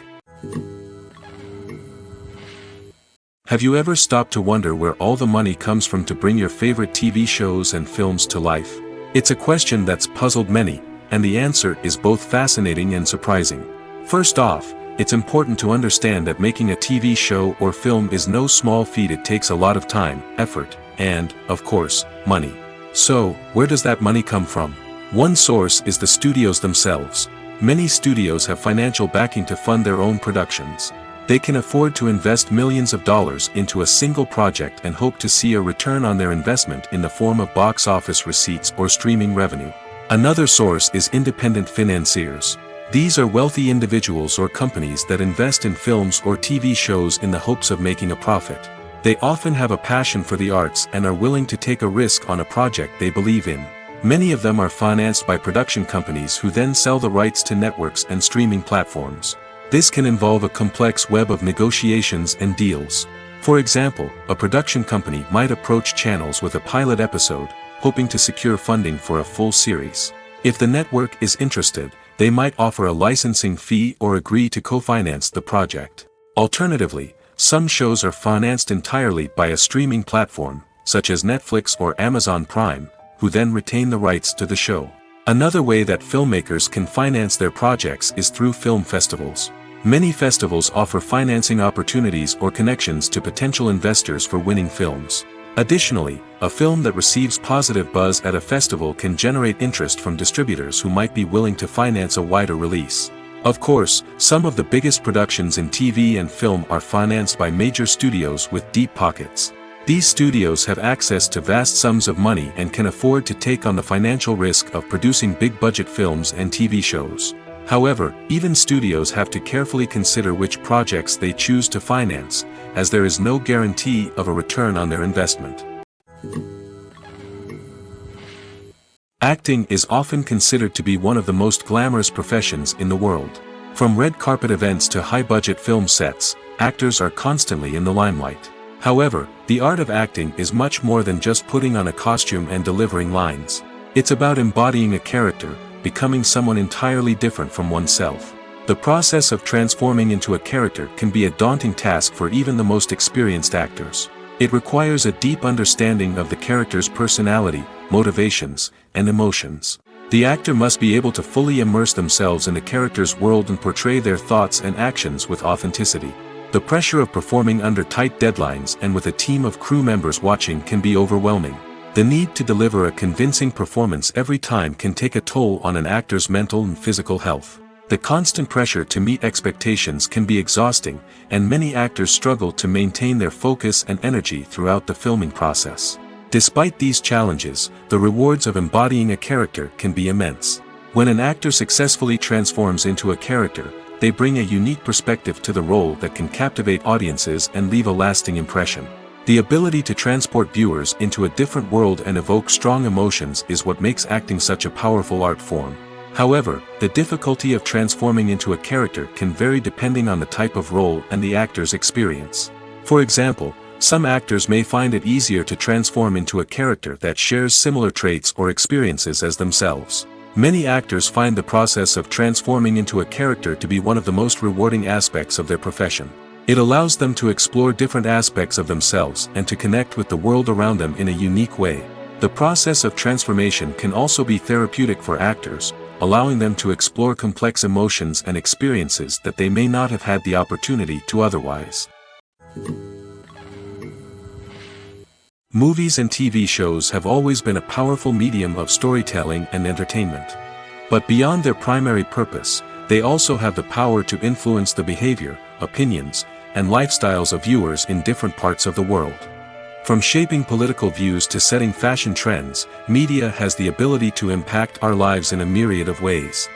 Have you ever stopped to wonder where all the money comes from to bring your favorite TV shows and films to life? It's a question that's puzzled many, and the answer is both fascinating and surprising. First off, it's important to understand that making a TV show or film is no small feat. It takes a lot of time, effort, and, of course, money. So, where does that money come from? One source is the studios themselves. Many studios have financial backing to fund their own productions. They can afford to invest millions of dollars into a single project and hope to see a return on their investment in the form of box office receipts or streaming revenue. Another source is independent financiers. These are wealthy individuals or companies that invest in films or TV shows in the hopes of making a profit. They often have a passion for the arts and are willing to take a risk on a project they believe in. Many of them are financed by production companies who then sell the rights to networks and streaming platforms. This can involve a complex web of negotiations and deals. For example, a production company might approach channels with a pilot episode, hoping to secure funding for a full series. If the network is interested, they might offer a licensing fee or agree to co-finance the project. Alternatively, some shows are financed entirely by a streaming platform, such as Netflix or Amazon Prime, who then retain the rights to the show. Another way that filmmakers can finance their projects is through film festivals. Many festivals offer financing opportunities or connections to potential investors for winning films. Additionally, a film that receives positive buzz at a festival can generate interest from distributors who might be willing to finance a wider release. Of course, some of the biggest productions in TV and film are financed by major studios with deep pockets. These studios have access to vast sums of money and can afford to take on the financial risk of producing big-budget films and TV shows. However, even studios have to carefully consider which projects they choose to finance, as there is no guarantee of a return on their investment. Acting is often considered to be one of the most glamorous professions in the world. From red carpet events to high-budget film sets, actors are constantly in the limelight. However, the art of acting is much more than just putting on a costume and delivering lines. It's about embodying a character, becoming someone entirely different from oneself. The process of transforming into a character can be a daunting task for even the most experienced actors. It requires a deep understanding of the character's personality, motivations, and emotions. The actor must be able to fully immerse themselves in the character's world and portray their thoughts and actions with authenticity. The pressure of performing under tight deadlines and with a team of crew members watching can be overwhelming. The need to deliver a convincing performance every time can take a toll on an actor's mental and physical health. The constant pressure to meet expectations can be exhausting, and many actors struggle to maintain their focus and energy throughout the filming process. Despite these challenges, the rewards of embodying a character can be immense. When an actor successfully transforms into a character, they bring a unique perspective to the role that can captivate audiences and leave a lasting impression. The ability to transport viewers into a different world and evoke strong emotions is what makes acting such a powerful art form. However, the difficulty of transforming into a character can vary depending on the type of role and the actor's experience. For example, some actors may find it easier to transform into a character that shares similar traits or experiences as themselves. Many actors find the process of transforming into a character to be one of the most rewarding aspects of their profession. It allows them to explore different aspects of themselves and to connect with the world around them in a unique way. The process of transformation can also be therapeutic for actors, allowing them to explore complex emotions and experiences that they may not have had the opportunity to otherwise. Movies and TV shows have always been a powerful medium of storytelling and entertainment. But beyond their primary purpose, they also have the power to influence the behavior, opinions, and lifestyles of viewers in different parts of the world. From shaping political views to setting fashion trends, media has the ability to impact our lives in a myriad of ways.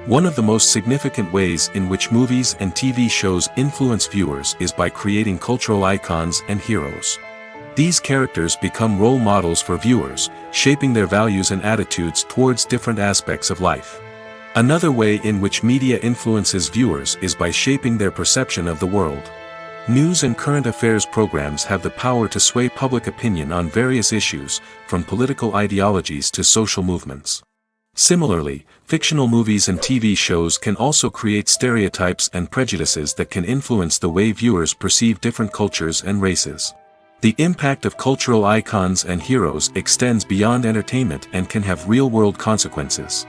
One of the most significant ways in which movies and TV shows influence viewers is by creating cultural icons and heroes. These characters become role models for viewers, shaping their values and attitudes towards different aspects of life. Another way in which media influences viewers is by shaping their perception of the world. News and current affairs programs have the power to sway public opinion on various issues, from political ideologies to social movements. Similarly, fictional movies and TV shows can also create stereotypes and prejudices that can influence the way viewers perceive different cultures and races. The impact of cultural icons and heroes extends beyond entertainment and can have real-world consequences.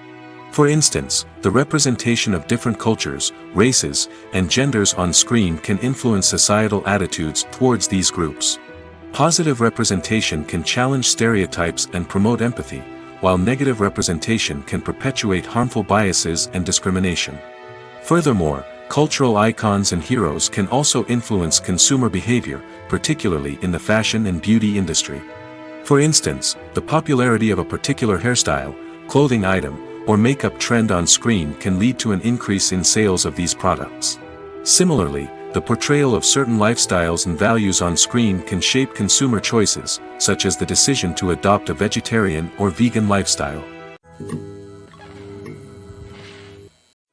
For instance, the representation of different cultures, races, and genders on screen can influence societal attitudes towards these groups. Positive representation can challenge stereotypes and promote empathy, while negative representation can perpetuate harmful biases and discrimination. Furthermore, cultural icons and heroes can also influence consumer behavior, particularly in the fashion and beauty industry. For instance, the popularity of a particular hairstyle, clothing item, or makeup trend on screen can lead to an increase in sales of these products. Similarly, the portrayal of certain lifestyles and values on screen can shape consumer choices, such as the decision to adopt a vegetarian or vegan lifestyle.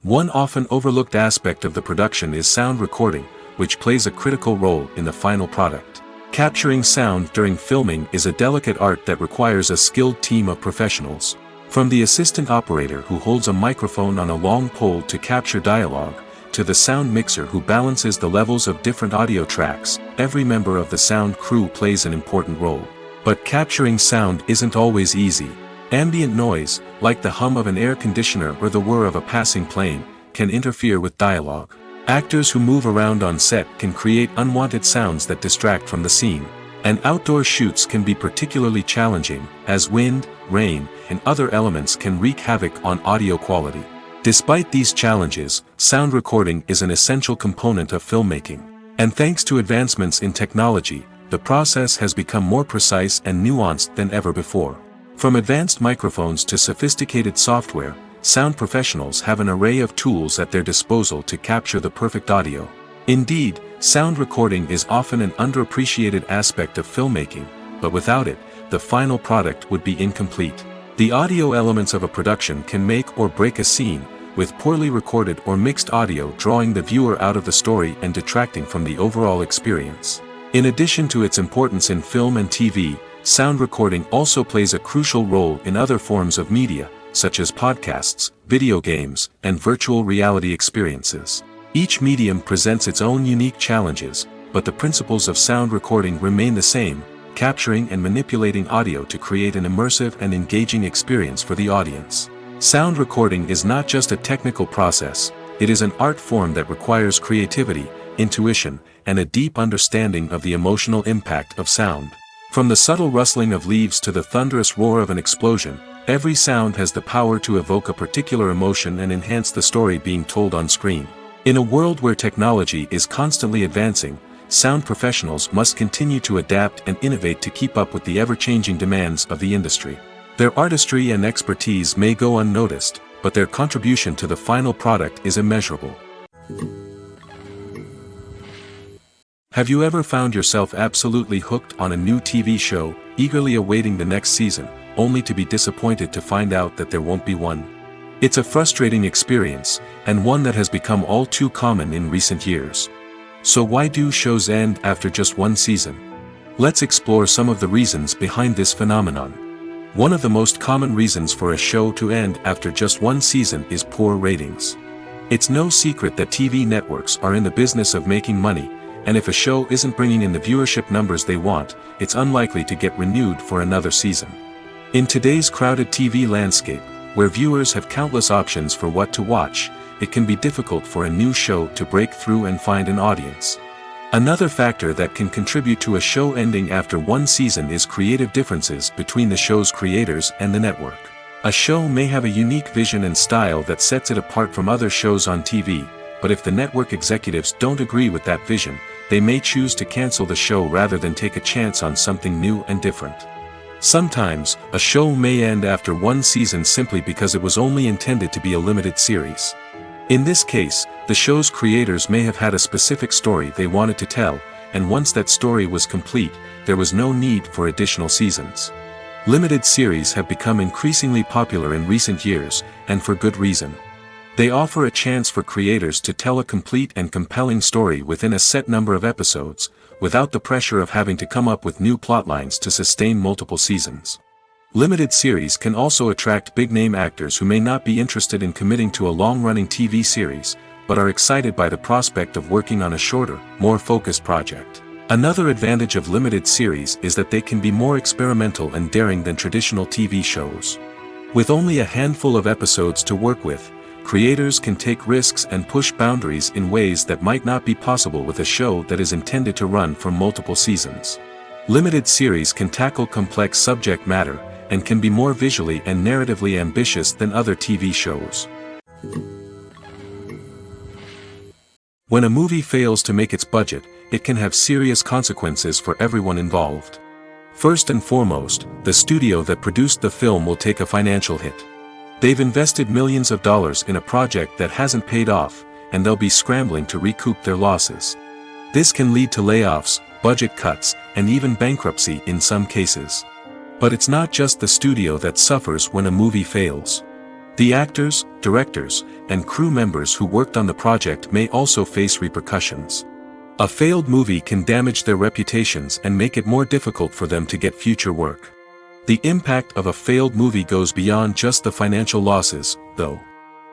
One often overlooked aspect of the production is sound recording, which plays a critical role in the final product. Capturing sound during filming is a delicate art that requires a skilled team of professionals. From the assistant operator who holds a microphone on a long pole to capture dialogue, to the sound mixer who balances the levels of different audio tracks, every member of the sound crew plays an important role. But capturing sound isn't always easy. Ambient noise, like the hum of an air conditioner or the whir of a passing plane, can interfere with dialogue. Actors who move around on set can create unwanted sounds that distract from the scene. And outdoor shoots can be particularly challenging, as wind, rain, and other elements can wreak havoc on audio quality. Despite these challenges, sound recording is an essential component of filmmaking. And thanks to advancements in technology, the process has become more precise and nuanced than ever before. From advanced microphones to sophisticated software, sound professionals have an array of tools at their disposal to capture the perfect audio. Indeed, sound recording is often an underappreciated aspect of filmmaking, but without it, the final product would be incomplete. The audio elements of a production can make or break a scene, with poorly recorded or mixed audio drawing the viewer out of the story and detracting from the overall experience. In addition to its importance in film and TV, sound recording also plays a crucial role in other forms of media, such as podcasts, video games, and virtual reality experiences. Each medium presents its own unique challenges, but the principles of sound recording remain the same, capturing and manipulating audio to create an immersive and engaging experience for the audience. Sound recording is not just a technical process, it is an art form that requires creativity, intuition, and a deep understanding of the emotional impact of sound. From the subtle rustling of leaves to the thunderous roar of an explosion, every sound has the power to evoke a particular emotion and enhance the story being told on screen. In a world where technology is constantly advancing, sound professionals must continue to adapt and innovate to keep up with the ever-changing demands of the industry. Their artistry and expertise may go unnoticed, but their contribution to the final product is immeasurable. Have you ever found yourself absolutely hooked on a new TV show, eagerly awaiting the next season, only to be disappointed to find out that there won't be one? It's a frustrating experience, and one that has become all too common in recent years. So why do shows end after just one season? Let's explore some of the reasons behind this phenomenon. One of the most common reasons for a show to end after just one season is poor ratings. It's no secret that TV networks are in the business of making money, and if a show isn't bringing in the viewership numbers they want, it's unlikely to get renewed for another season. In today's crowded TV landscape, where viewers have countless options for what to watch, it can be difficult for a new show to break through and find an audience. Another factor that can contribute to a show ending after one season is creative differences between the show's creators and the network. A show may have a unique vision and style that sets it apart from other shows on TV, but if the network executives don't agree with that vision, they may choose to cancel the show rather than take a chance on something new and different. Sometimes, a show may end after one season simply because it was only intended to be a limited series. In this case, the show's creators may have had a specific story they wanted to tell, and once that story was complete, there was no need for additional seasons. Limited series have become increasingly popular in recent years, and for good reason. They offer a chance for creators to tell a complete and compelling story within a set number of episodes, without the pressure of having to come up with new plotlines to sustain multiple seasons. Limited series can also attract big-name actors who may not be interested in committing to a long-running TV series, but are excited by the prospect of working on a shorter, more focused project. Another advantage of limited series is that they can be more experimental and daring than traditional TV shows. With only a handful of episodes to work with, creators can take risks and push boundaries in ways that might not be possible with a show that is intended to run for multiple seasons. Limited series can tackle complex subject matter, and can be more visually and narratively ambitious than other TV shows. When a movie fails to make its budget, it can have serious consequences for everyone involved. First and foremost, the studio that produced the film will take a financial hit. They've invested millions of dollars in a project that hasn't paid off, and they'll be scrambling to recoup their losses. This can lead to layoffs, budget cuts, and even bankruptcy in some cases. But it's not just the studio that suffers when a movie fails. The actors, directors, and crew members who worked on the project may also face repercussions. A failed movie can damage their reputations and make it more difficult for them to get future work. The impact of a failed movie goes beyond just the financial losses, though.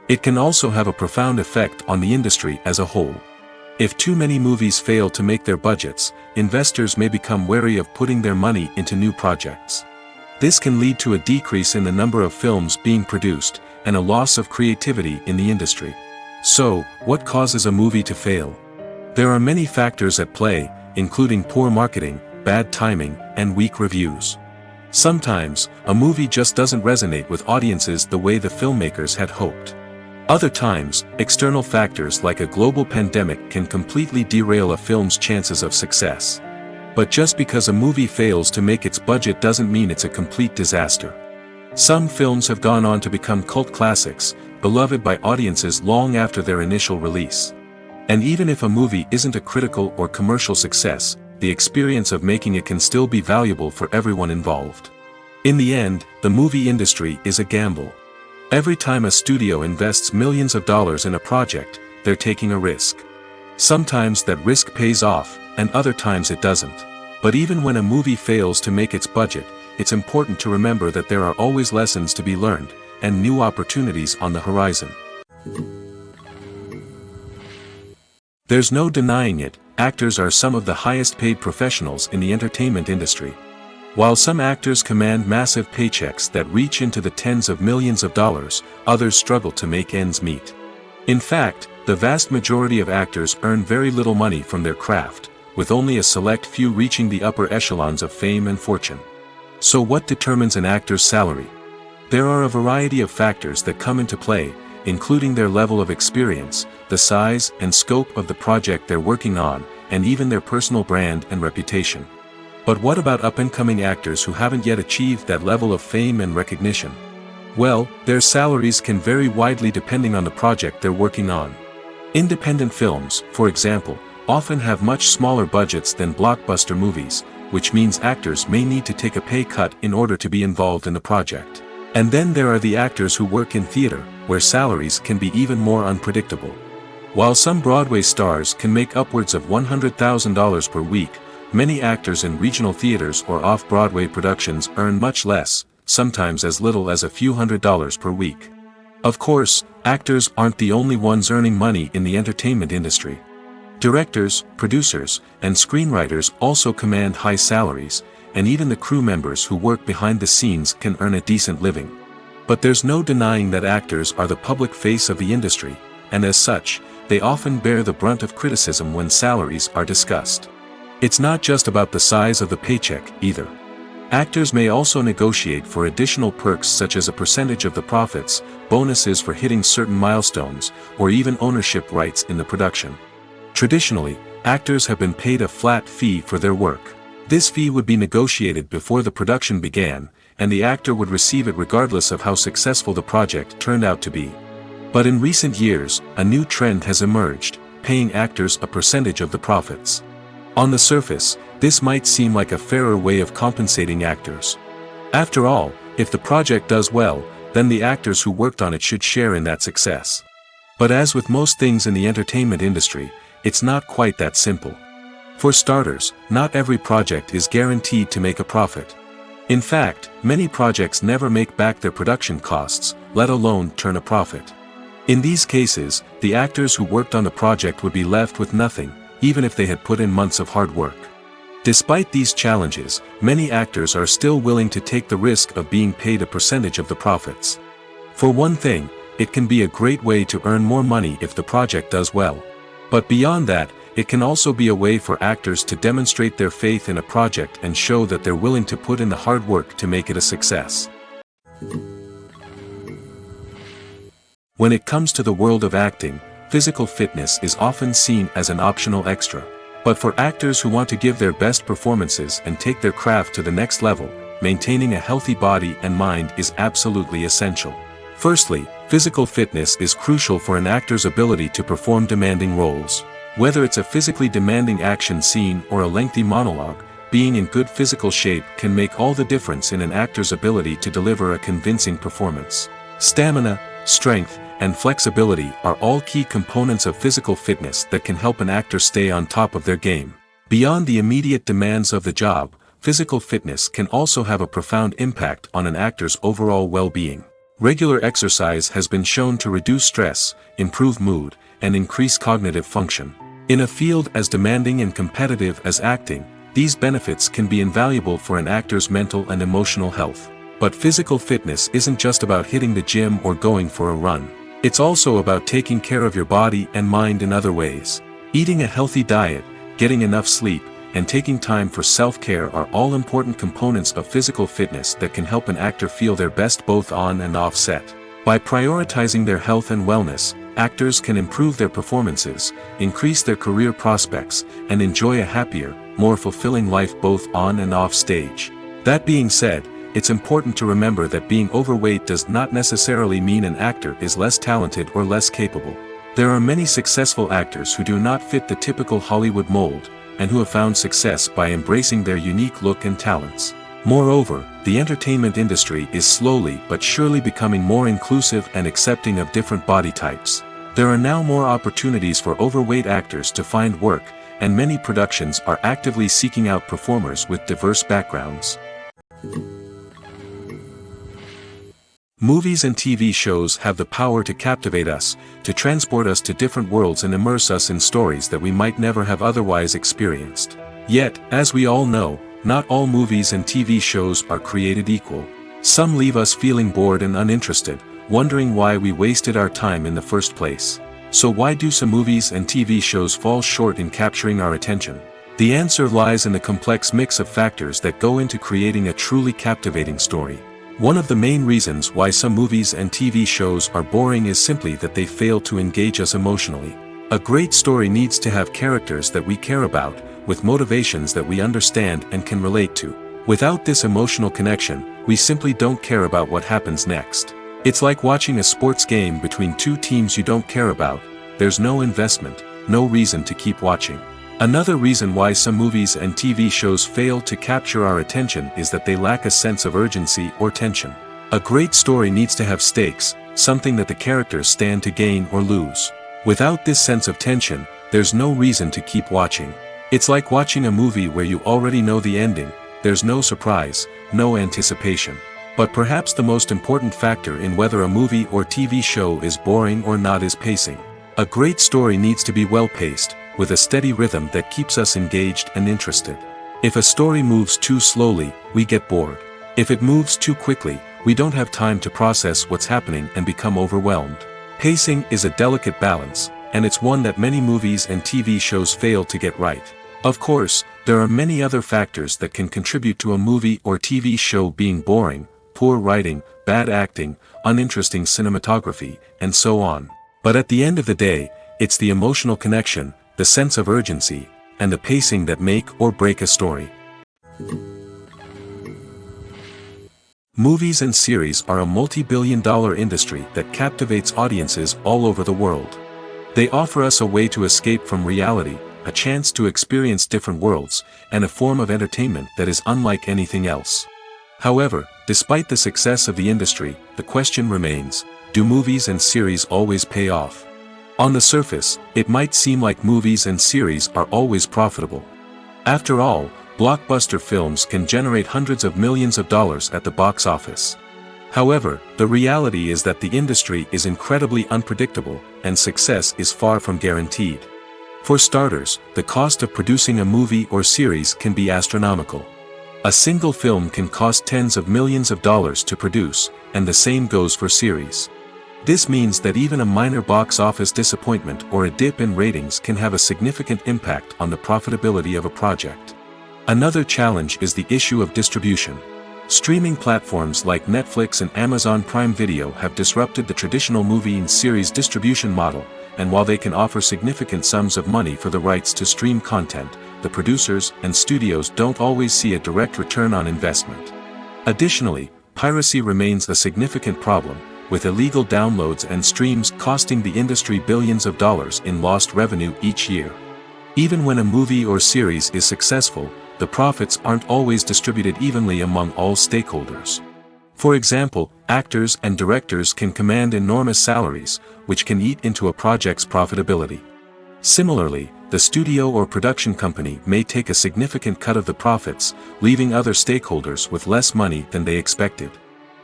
It can also have a profound effect on the industry as a whole. If too many movies fail to make their budgets, investors may become wary of putting their money into new projects. This can lead to a decrease in the number of films being produced, and a loss of creativity in the industry. So, what causes a movie to fail? There are many factors at play, including poor marketing, bad timing, and weak reviews. Sometimes, a movie just doesn't resonate with audiences the way the filmmakers had hoped. Other times, external factors like a global pandemic can completely derail a film's chances of success. But just because a movie fails to make its budget doesn't mean it's a complete disaster. Some films have gone on to become cult classics, beloved by audiences long after their initial release. And even if a movie isn't a critical or commercial success, the experience of making it can still be valuable for everyone involved. In the end, the movie industry is a gamble. Every time a studio invests millions of dollars in a project, they're taking a risk. Sometimes that risk pays off, and other times it doesn't. But even when a movie fails to make its budget, it's important to remember that there are always lessons to be learned, and new opportunities on the horizon. There's no denying it, actors are some of the highest paid professionals in the entertainment industry. While some actors command massive paychecks that reach into the tens of millions of dollars, others struggle to make ends meet. In fact, the vast majority of actors earn very little money from their craft, with only a select few reaching the upper echelons of fame and fortune. So what determines an actor's salary? There are a variety of factors that come into play, including their level of experience, the size and scope of the project they're working on, and even their personal brand and reputation. But what about up-and-coming actors who haven't yet achieved that level of fame and recognition? Well, their salaries can vary widely depending on the project they're working on. Independent films, for example, often have much smaller budgets than blockbuster movies, which means actors may need to take a pay cut in order to be involved in the project. And then there are the actors who work in theater, where salaries can be even more unpredictable. While some Broadway stars can make upwards of $100,000 per week, many actors in regional theaters or off-Broadway productions earn much less, sometimes as little as a few $100s per week. Of course, actors aren't the only ones earning money in the entertainment industry. Directors, producers, and screenwriters also command high salaries, and even the crew members who work behind the scenes can earn a decent living. But there's no denying that actors are the public face of the industry, and as such, they often bear the brunt of criticism when salaries are discussed. It's not just about the size of the paycheck, either. Actors may also negotiate for additional perks such as a percentage of the profits, bonuses for hitting certain milestones, or even ownership rights in the production. Traditionally, actors have been paid a flat fee for their work. This fee would be negotiated before the production began, and the actor would receive it regardless of how successful the project turned out to be. But in recent years, a new trend has emerged, paying actors a percentage of the profits. On the surface, this might seem like a fairer way of compensating actors. After all, if the project does well, then the actors who worked on it should share in that success. But as with most things in the entertainment industry, it's not quite that simple. For starters, not every project is guaranteed to make a profit. In fact, many projects never make back their production costs, let alone turn a profit. In these cases, the actors who worked on the project would be left with nothing, even if they had put in months of hard work. Despite these challenges, many actors are still willing to take the risk of being paid a percentage of the profits. For one thing, it can be a great way to earn more money if the project does well. But beyond that, it can also be a way for actors to demonstrate their faith in a project and show that they're willing to put in the hard work to make it a success. When it comes to the world of acting, physical fitness is often seen as an optional extra. But for actors who want to give their best performances and take their craft to the next level, maintaining a healthy body and mind is absolutely essential. Firstly, physical fitness is crucial for an actor's ability to perform demanding roles. Whether it's a physically demanding action scene or a lengthy monologue, being in good physical shape can make all the difference in an actor's ability to deliver a convincing performance. Stamina, strength, and flexibility are all key components of physical fitness that can help an actor stay on top of their game. Beyond the immediate demands of the job, physical fitness can also have a profound impact on an actor's overall well-being. Regular exercise has been shown to reduce stress, improve mood, and increase cognitive function. In a field as demanding and competitive as acting, these benefits can be invaluable for an actor's mental and emotional health. But physical fitness isn't just about hitting the gym or going for a run. It's also about taking care of your body and mind in other ways. Eating a healthy diet, getting enough sleep, and taking time for self-care are all important components of physical fitness that can help an actor feel their best both on and off set. By prioritizing their health and wellness, actors can improve their performances, increase their career prospects, and enjoy a happier, more fulfilling life both on and off stage. That being said, it's important to remember that being overweight does not necessarily mean an actor is less talented or less capable. There are many successful actors who do not fit the typical Hollywood mold, and who have found success by embracing their unique look and talents. Moreover, the entertainment industry is slowly but surely becoming more inclusive and accepting of different body types. There are now more opportunities for overweight actors to find work, and many productions are actively seeking out performers with diverse backgrounds. Movies and TV shows have the power to captivate us, to transport us to different worlds and immerse us in stories that we might never have otherwise experienced. Yet, as we all know, not all movies and TV shows are created equal. Some leave us feeling bored and uninterested, wondering why we wasted our time in the first place. So why do some movies and TV shows fall short in capturing our attention? The answer lies in the complex mix of factors that go into creating a truly captivating story. One of the main reasons why some movies and TV shows are boring is simply that they fail to engage us emotionally. A great story needs to have characters that we care about, with motivations that we understand and can relate to. Without this emotional connection, we simply don't care about what happens next. It's like watching a sports game between two teams you don't care about. There's no investment, no reason to keep watching. Another reason why some movies and TV shows fail to capture our attention is that they lack a sense of urgency or tension. A great story needs to have stakes, something that the characters stand to gain or lose. Without this sense of tension, there's no reason to keep watching. It's like watching a movie where you already know the ending. There's no surprise, no anticipation. But perhaps the most important factor in whether a movie or TV show is boring or not is pacing. A great story needs to be well-paced, with a steady rhythm that keeps us engaged and interested. If a story moves too slowly, we get bored. If it moves too quickly, we don't have time to process what's happening and become overwhelmed. Pacing is a delicate balance, and it's one that many movies and TV shows fail to get right. Of course, there are many other factors that can contribute to a movie or TV show being boring: poor writing, bad acting, uninteresting cinematography, and so on. But at the end of the day, it's the emotional connection, the sense of urgency, and the pacing that make or break a story. Movies and series are a multi-billion-dollar industry that captivates audiences all over the world. They offer us a way to escape from reality, a chance to experience different worlds, and a form of entertainment that is unlike anything else. However, despite the success of the industry, the question remains: do movies and series always pay off? On the surface, it might seem like movies and series are always profitable. After all, blockbuster films can generate hundreds of millions of dollars at the box office. However, the reality is that the industry is incredibly unpredictable, and success is far from guaranteed. For starters, the cost of producing a movie or series can be astronomical. A single film can cost tens of millions of dollars to produce, and the same goes for series. This means that even a minor box office disappointment or a dip in ratings can have a significant impact on the profitability of a project. Another challenge is the issue of distribution. Streaming platforms like Netflix and Amazon Prime Video have disrupted the traditional movie and series distribution model, and while they can offer significant sums of money for the rights to stream content, the producers and studios don't always see a direct return on investment. Additionally, piracy remains a significant problem, with illegal downloads and streams costing the industry billions of dollars in lost revenue each year. Even when a movie or series is successful, the profits aren't always distributed evenly among all stakeholders. For example, actors and directors can command enormous salaries, which can eat into a project's profitability. Similarly, the studio or production company may take a significant cut of the profits, leaving other stakeholders with less money than they expected.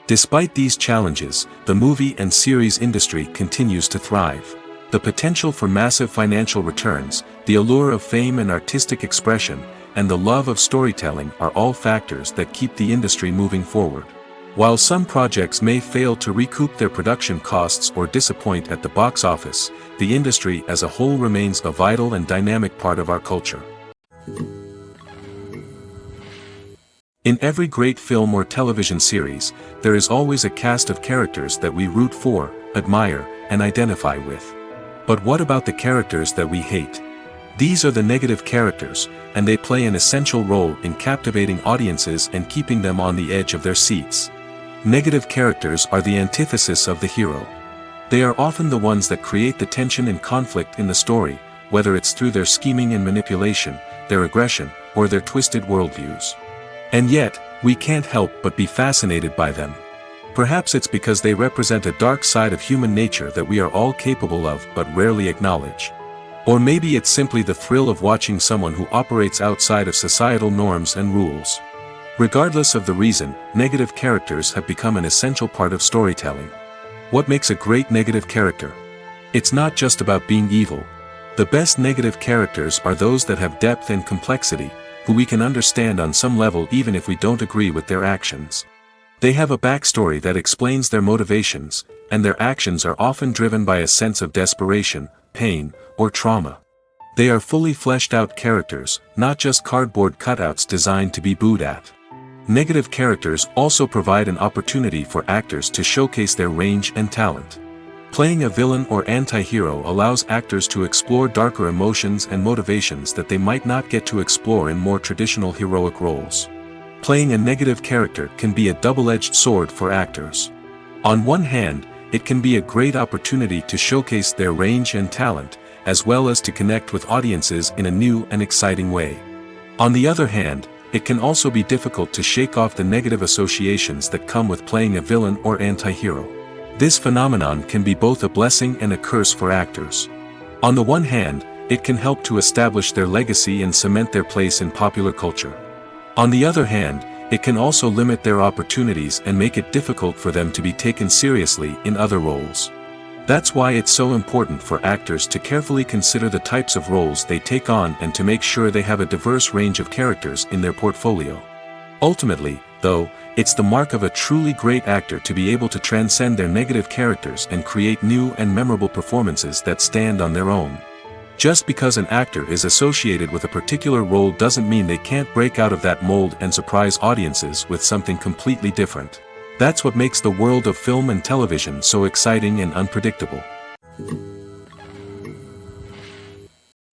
Despite these challenges, the movie and series industry continues to thrive. The potential for massive financial returns, the allure of fame and artistic expression, and the love of storytelling are all factors that keep the industry moving forward. While some projects may fail to recoup their production costs or disappoint at the box office, the industry as a whole remains a vital and dynamic part of our culture. In every great film or television series, there is always a cast of characters that we root for, admire, and identify with. But what about the characters that we hate? These are the negative characters, and they play an essential role in captivating audiences and keeping them on the edge of their seats. Negative characters are the antithesis of the hero. They are often the ones that create the tension and conflict in the story, whether it's through their scheming and manipulation, their aggression, or their twisted worldviews. And yet, we can't help but be fascinated by them. Perhaps it's because they represent a dark side of human nature that we are all capable of but rarely acknowledge. Or maybe it's simply the thrill of watching someone who operates outside of societal norms and rules. Regardless of the reason, negative characters have become an essential part of storytelling. What makes a great negative character? It's not just about being evil. The best negative characters are those that have depth and complexity, who we can understand on some level even if we don't agree with their actions. They have a backstory that explains their motivations, and their actions are often driven by a sense of desperation, pain, or trauma. They are fully fleshed out characters, not just cardboard cutouts designed to be booed at. Negative characters also provide an opportunity for actors to showcase their range and talent. Playing a villain or anti-hero allows actors to explore darker emotions and motivations that they might not get to explore in more traditional heroic roles. Playing a negative character can be a double-edged sword for actors. On one hand, it can be a great opportunity to showcase their range and talent, as well as to connect with audiences in a new and exciting way. On the other hand, it can also be difficult to shake off the negative associations that come with playing a villain or anti-hero. This phenomenon can be both a blessing and a curse for actors. On the one hand, it can help to establish their legacy and cement their place in popular culture. On the other hand, it can also limit their opportunities and make it difficult for them to be taken seriously in other roles. That's why it's so important for actors to carefully consider the types of roles they take on and to make sure they have a diverse range of characters in their portfolio. Ultimately, though, it's the mark of a truly great actor to be able to transcend their negative characters and create new and memorable performances that stand on their own. Just because an actor is associated with a particular role doesn't mean they can't break out of that mold and surprise audiences with something completely different. That's what makes the world of film and television so exciting and unpredictable.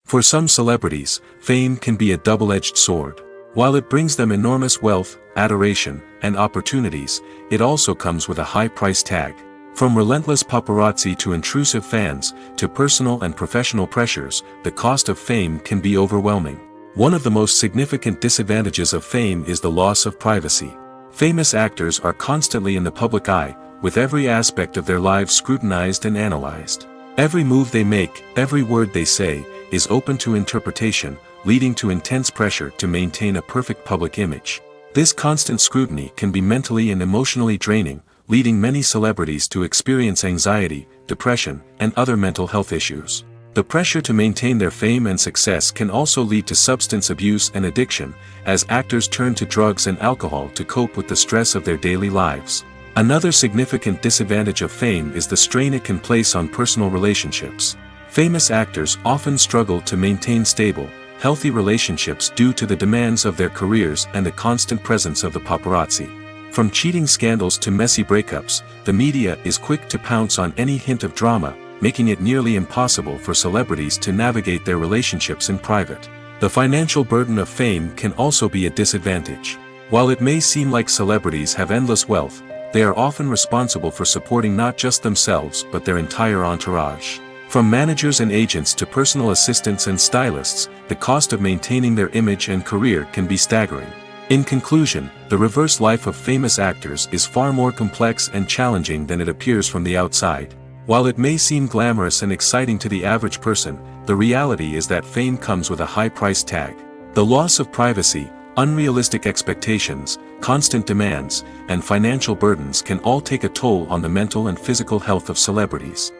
For some celebrities, fame can be a double-edged sword. While it brings them enormous wealth, adoration, and opportunities, it also comes with a high price tag. From relentless paparazzi to intrusive fans, to personal and professional pressures, the cost of fame can be overwhelming. One of the most significant disadvantages of fame is the loss of privacy. Famous actors are constantly in the public eye, with every aspect of their lives scrutinized and analyzed. Every move they make, every word they say, is open to interpretation, leading to intense pressure to maintain a perfect public image. This constant scrutiny can be mentally and emotionally draining, leading many celebrities to experience anxiety, depression, and other mental health issues. The pressure to maintain their fame and success can also lead to substance abuse and addiction, as actors turn to drugs and alcohol to cope with the stress of their daily lives. Another significant disadvantage of fame is the strain it can place on personal relationships. Famous actors often struggle to maintain stable, healthy relationships due to the demands of their careers and the constant presence of the paparazzi. From cheating scandals to messy breakups, the media is quick to pounce on any hint of drama, making it nearly impossible for celebrities to navigate their relationships in private. The financial burden of fame can also be a disadvantage. While it may seem like celebrities have endless wealth, they are often responsible for supporting not just themselves but their entire entourage. From managers and agents to personal assistants and stylists, the cost of maintaining their image and career can be staggering. In conclusion, the reverse life of famous actors is far more complex and challenging than it appears from the outside. While it may seem glamorous and exciting to the average person, the reality is that fame comes with a high price tag. The loss of privacy, unrealistic expectations, constant demands, and financial burdens can all take a toll on the mental and physical health of celebrities.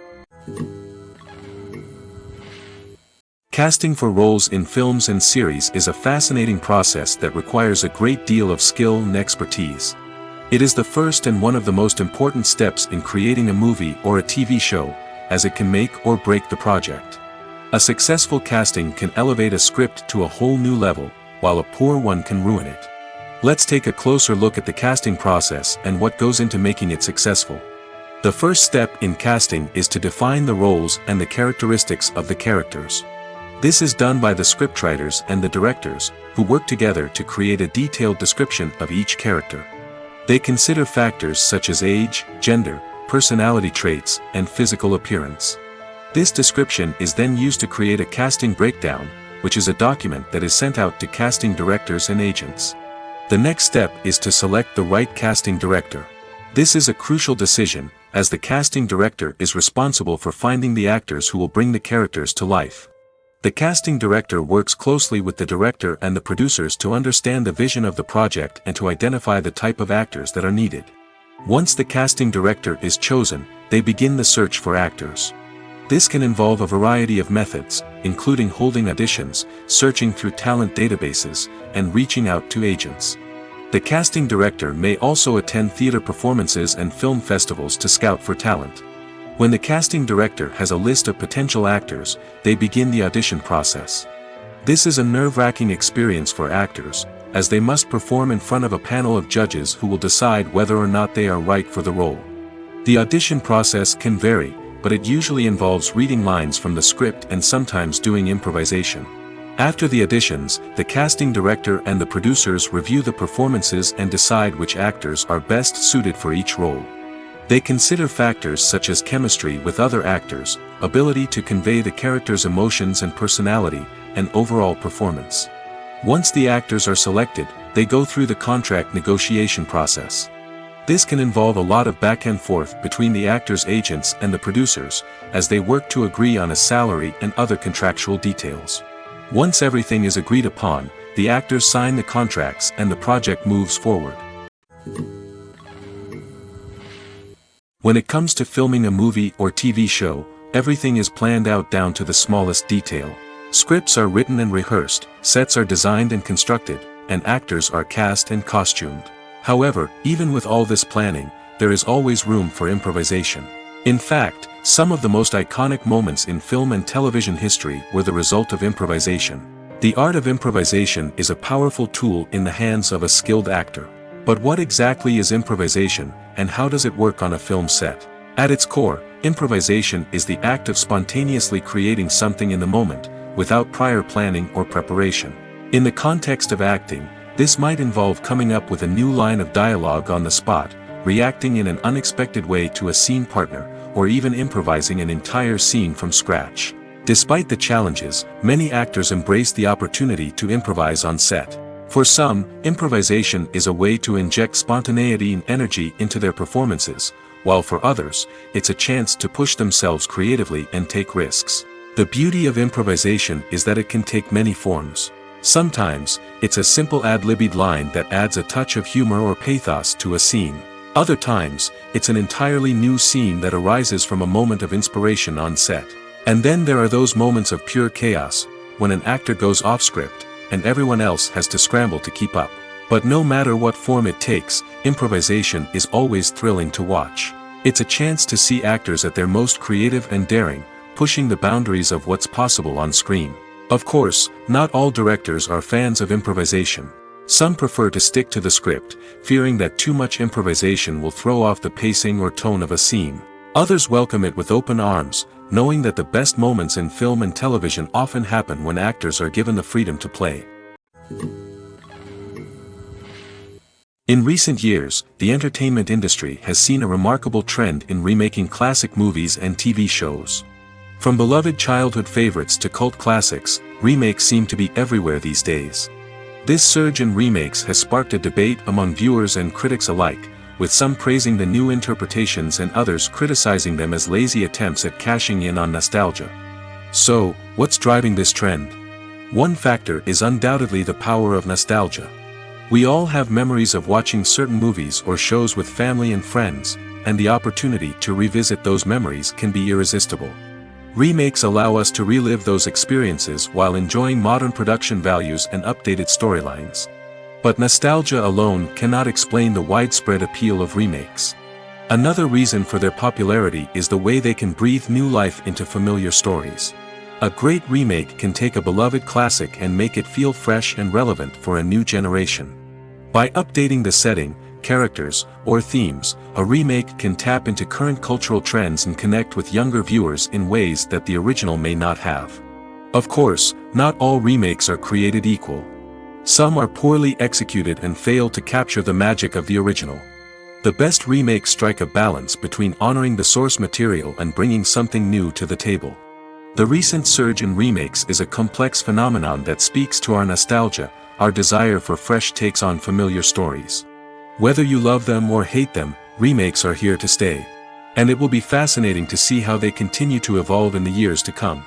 Casting for roles in films and series is a fascinating process that requires a great deal of skill and expertise. It is the first and one of the most important steps in creating a movie or a TV show, as it can make or break the project. A successful casting can elevate a script to a whole new level, while a poor one can ruin it. Let's take a closer look at the casting process and what goes into making it successful. The first step in casting is to define the roles and the characteristics of the characters. This is done by the scriptwriters and the directors, who work together to create a detailed description of each character. They consider factors such as age, gender, personality traits, and physical appearance. This description is then used to create a casting breakdown, which is a document that is sent out to casting directors and agents. The next step is to select the right casting director. This is a crucial decision, as the casting director is responsible for finding the actors who will bring the characters to life. The casting director works closely with the director and the producers to understand the vision of the project and to identify the type of actors that are needed. Once the casting director is chosen, they begin the search for actors. This can involve a variety of methods, including holding auditions, searching through talent databases, and reaching out to agents. The casting director may also attend theater performances and film festivals to scout for talent. When the casting director has a list of potential actors, they begin the audition process. This is a nerve-wracking experience for actors, as they must perform in front of a panel of judges who will decide whether or not they are right for the role. The audition process can vary, but it usually involves reading lines from the script and sometimes doing improvisation. After the auditions, the casting director and the producers review the performances and decide which actors are best suited for each role. They consider factors such as chemistry with other actors, ability to convey the character's emotions and personality, and overall performance. Once the actors are selected, they go through the contract negotiation process. This can involve a lot of back and forth between the actors' agents and the producers, as they work to agree on a salary and other contractual details. Once everything is agreed upon, the actors sign the contracts and the project moves forward. When it comes to filming a movie or TV show, everything is planned out down to the smallest detail. Scripts are written and rehearsed, sets are designed and constructed, and actors are cast and costumed. However, even with all this planning, there is always room for improvisation. In fact, some of the most iconic moments in film and television history were the result of improvisation. The art of improvisation is a powerful tool in the hands of a skilled actor. But what exactly is improvisation, and how does it work on a film set? At its core, improvisation is the act of spontaneously creating something in the moment, without prior planning or preparation. In the context of acting, this might involve coming up with a new line of dialogue on the spot, reacting in an unexpected way to a scene partner, or even improvising an entire scene from scratch. Despite the challenges, many actors embrace the opportunity to improvise on set. For some, improvisation is a way to inject spontaneity and energy into their performances, while for others, it's a chance to push themselves creatively and take risks. The beauty of improvisation is that it can take many forms. Sometimes, it's a simple ad-libbed line that adds a touch of humor or pathos to a scene. Other times, it's an entirely new scene that arises from a moment of inspiration on set. And then there are those moments of pure chaos, when an actor goes off script, and everyone else has to scramble to keep up. But no matter what form it takes, improvisation is always thrilling to watch. It's a chance to see actors at their most creative and daring, pushing the boundaries of what's possible on screen. Of course, not all directors are fans of improvisation. Some prefer to stick to the script, fearing that too much improvisation will throw off the pacing or tone of a scene. Others welcome it with open arms, knowing that the best moments in film and television often happen when actors are given the freedom to play. In recent years, the entertainment industry has seen a remarkable trend in remaking classic movies and TV shows. From beloved childhood favorites to cult classics, remakes seem to be everywhere these days. This surge in remakes has sparked a debate among viewers and critics alike, with some praising the new interpretations and others criticizing them as lazy attempts at cashing in on nostalgia. So, what's driving this trend? One factor is undoubtedly the power of nostalgia. We all have memories of watching certain movies or shows with family and friends, and the opportunity to revisit those memories can be irresistible. Remakes allow us to relive those experiences while enjoying modern production values and updated storylines. But nostalgia alone cannot explain the widespread appeal of remakes. Another reason for their popularity is the way they can breathe new life into familiar stories. A great remake can take a beloved classic and make it feel fresh and relevant for a new generation. By updating the setting, characters, or themes, a remake can tap into current cultural trends and connect with younger viewers in ways that the original may not have. Of course, not all remakes are created equal. Some are poorly executed and fail to capture the magic of the original. The best remakes strike a balance between honoring the source material and bringing something new to the table. The recent surge in remakes is a complex phenomenon that speaks to our nostalgia, our desire for fresh takes on familiar stories. Whether you love them or hate them, remakes are here to stay. And it will be fascinating to see how they continue to evolve in the years to come.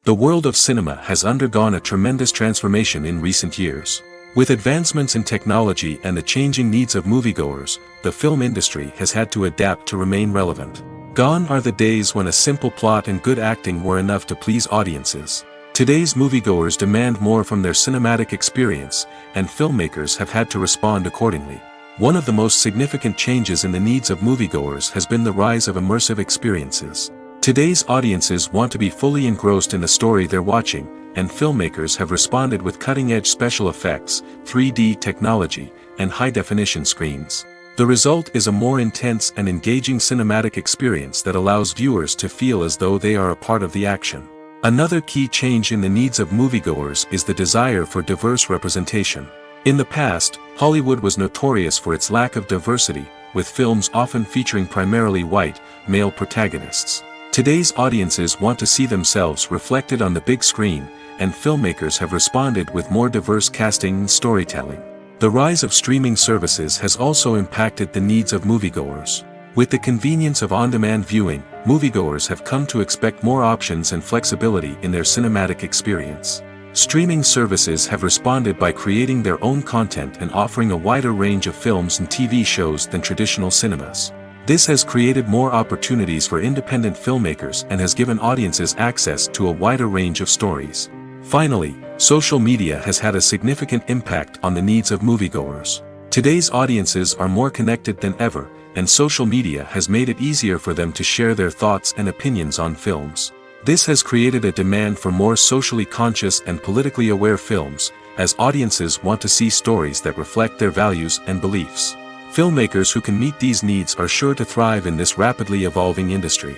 The world of cinema has undergone a tremendous transformation in recent years. With advancements in technology and the changing needs of moviegoers, the film industry has had to adapt to remain relevant. Gone are the days when a simple plot and good acting were enough to please audiences. Today's moviegoers demand more from their cinematic experience, and filmmakers have had to respond accordingly. One of the most significant changes in the needs of moviegoers has been the rise of immersive experiences. Today's audiences want to be fully engrossed in the story they're watching, and filmmakers have responded with cutting-edge special effects, 3D technology, and high-definition screens. The result is a more intense and engaging cinematic experience that allows viewers to feel as though they are a part of the action. Another key change in the needs of moviegoers is the desire for diverse representation. In the past, Hollywood was notorious for its lack of diversity, with films often featuring primarily white, male protagonists. Today's audiences want to see themselves reflected on the big screen, and filmmakers have responded with more diverse casting and storytelling. The rise of streaming services has also impacted the needs of moviegoers. With the convenience of on-demand viewing, moviegoers have come to expect more options and flexibility in their cinematic experience. Streaming services have responded by creating their own content and offering a wider range of films and TV shows than traditional cinemas. This has created more opportunities for independent filmmakers and has given audiences access to a wider range of stories. Finally, social media has had a significant impact on the needs of moviegoers. Today's audiences are more connected than ever, and social media has made it easier for them to share their thoughts and opinions on films. This has created a demand for more socially conscious and politically aware films, as audiences want to see stories that reflect their values and beliefs. Filmmakers who can meet these needs are sure to thrive in this rapidly evolving industry.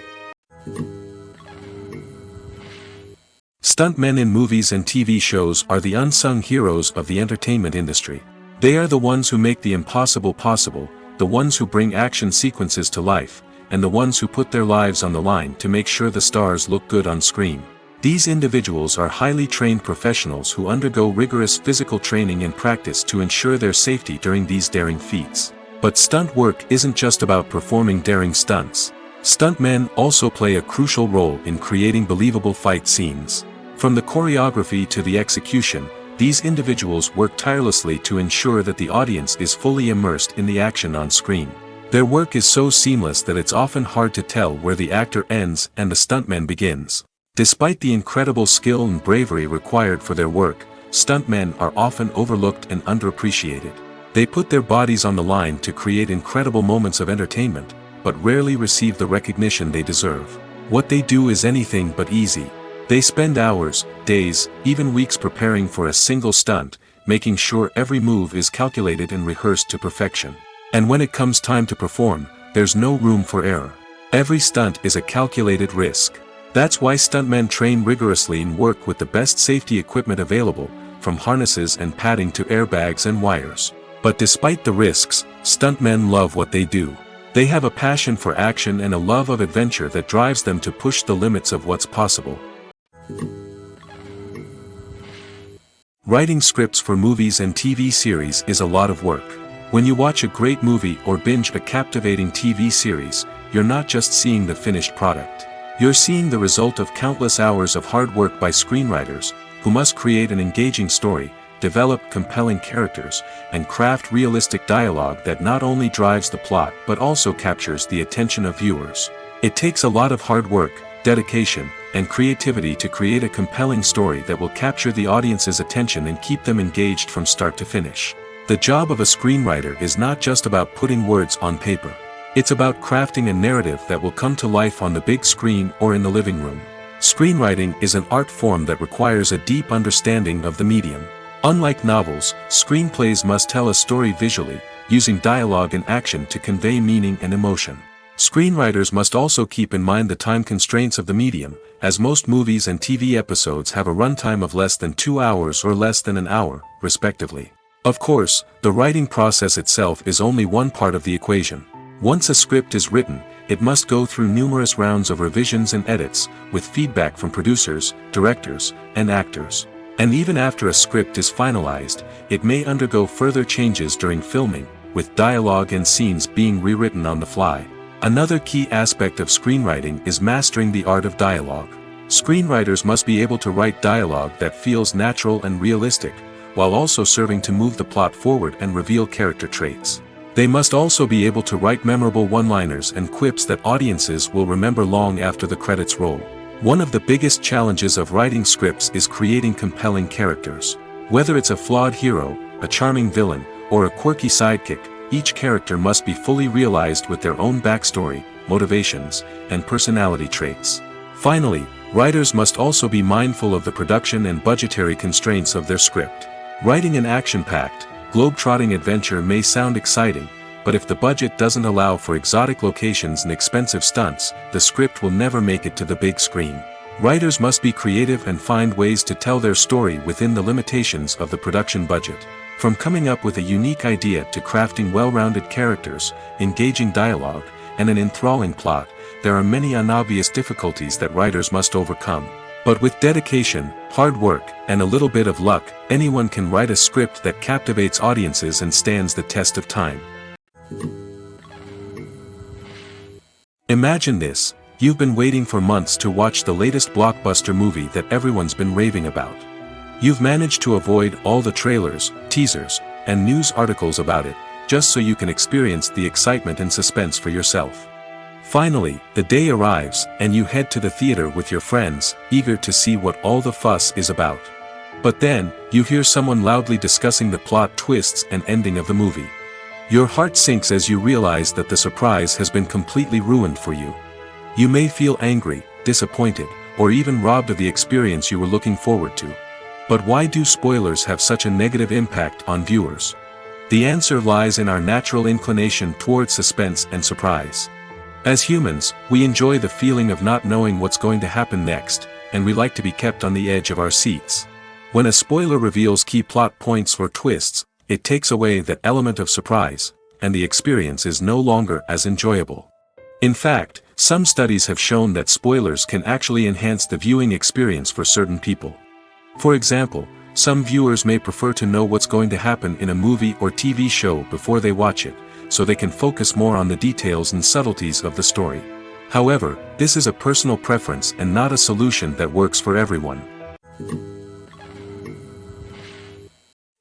Stuntmen in movies and TV shows are the unsung heroes of the entertainment industry. They are the ones who make the impossible possible, the ones who bring action sequences to life, and the ones who put their lives on the line to make sure the stars look good on screen. These individuals are highly trained professionals who undergo rigorous physical training and practice to ensure their safety during these daring feats. But stunt work isn't just about performing daring stunts. Stuntmen also play a crucial role in creating believable fight scenes. From the choreography to the execution, these individuals work tirelessly to ensure that the audience is fully immersed in the action on screen. Their work is so seamless that it's often hard to tell where the actor ends and the stuntman begins. Despite the incredible skill and bravery required for their work, stuntmen are often overlooked and underappreciated. They put their bodies on the line to create incredible moments of entertainment, but rarely receive the recognition they deserve. What they do is anything but easy. They spend hours, days, even weeks preparing for a single stunt, making sure every move is calculated and rehearsed to perfection. And when it comes time to perform, there's no room for error. Every stunt is a calculated risk. That's why stuntmen train rigorously and work with the best safety equipment available, from harnesses and padding to airbags and wires. But despite the risks, stuntmen love what they do. They have a passion for action and a love of adventure that drives them to push the limits of what's possible. Writing scripts for movies and TV series is a lot of work. When you watch a great movie or binge a captivating TV series, you're not just seeing the finished product. You're seeing the result of countless hours of hard work by screenwriters, who must create an engaging story, develop compelling characters, and craft realistic dialogue that not only drives the plot but also captures the attention of viewers. It takes a lot of hard work, dedication, and creativity to create a compelling story that will capture the audience's attention and keep them engaged from start to finish. The job of a screenwriter is not just about putting words on paper. It's about crafting a narrative that will come to life on the big screen or in the living room. Screenwriting is an art form that requires a deep understanding of the medium. Unlike novels, screenplays must tell a story visually, using dialogue and action to convey meaning and emotion. Screenwriters must also keep in mind the time constraints of the medium, as most movies and TV episodes have a runtime of less than 2 hours or less than an hour, respectively. Of course, the writing process itself is only one part of the equation. Once a script is written, it must go through numerous rounds of revisions and edits, with feedback from producers, directors, and actors. And even after a script is finalized, it may undergo further changes during filming, with dialogue and scenes being rewritten on the fly. Another key aspect of screenwriting is mastering the art of dialogue. Screenwriters must be able to write dialogue that feels natural and realistic, while also serving to move the plot forward and reveal character traits. They must also be able to write memorable one-liners and quips that audiences will remember long after the credits roll. One of the biggest challenges of writing scripts is creating compelling characters. Whether it's a flawed hero, a charming villain, or a quirky sidekick, each character must be fully realized with their own backstory, motivations, and personality traits. Finally, writers must also be mindful of the production and budgetary constraints of their script. Writing an action-packed, globe-trotting adventure may sound exciting, but if the budget doesn't allow for exotic locations and expensive stunts, the script will never make it to the big screen. Writers must be creative and find ways to tell their story within the limitations of the production budget. From coming up with a unique idea to crafting well-rounded characters, engaging dialogue, and an enthralling plot, there are many unobvious difficulties that writers must overcome. But with dedication, hard work, and a little bit of luck, anyone can write a script that captivates audiences and stands the test of time. Imagine this: you've been waiting for months to watch the latest blockbuster movie that everyone's been raving about. You've managed to avoid all the trailers, teasers, and news articles about it, just so you can experience the excitement and suspense for yourself. Finally, the day arrives, and you head to the theater with your friends, eager to see what all the fuss is about. But then, you hear someone loudly discussing the plot twists and ending of the movie. Your heart sinks as you realize that the surprise has been completely ruined for you. You may feel angry, disappointed, or even robbed of the experience you were looking forward to. But why do spoilers have such a negative impact on viewers? The answer lies in our natural inclination toward suspense and surprise. As humans, we enjoy the feeling of not knowing what's going to happen next, and we like to be kept on the edge of our seats. When a spoiler reveals key plot points or twists, it takes away that element of surprise, and the experience is no longer as enjoyable. In fact, some studies have shown that spoilers can actually enhance the viewing experience for certain people. For example, some viewers may prefer to know what's going to happen in a movie or TV show before they watch it, so they can focus more on the details and subtleties of the story. However, this is a personal preference and not a solution that works for everyone.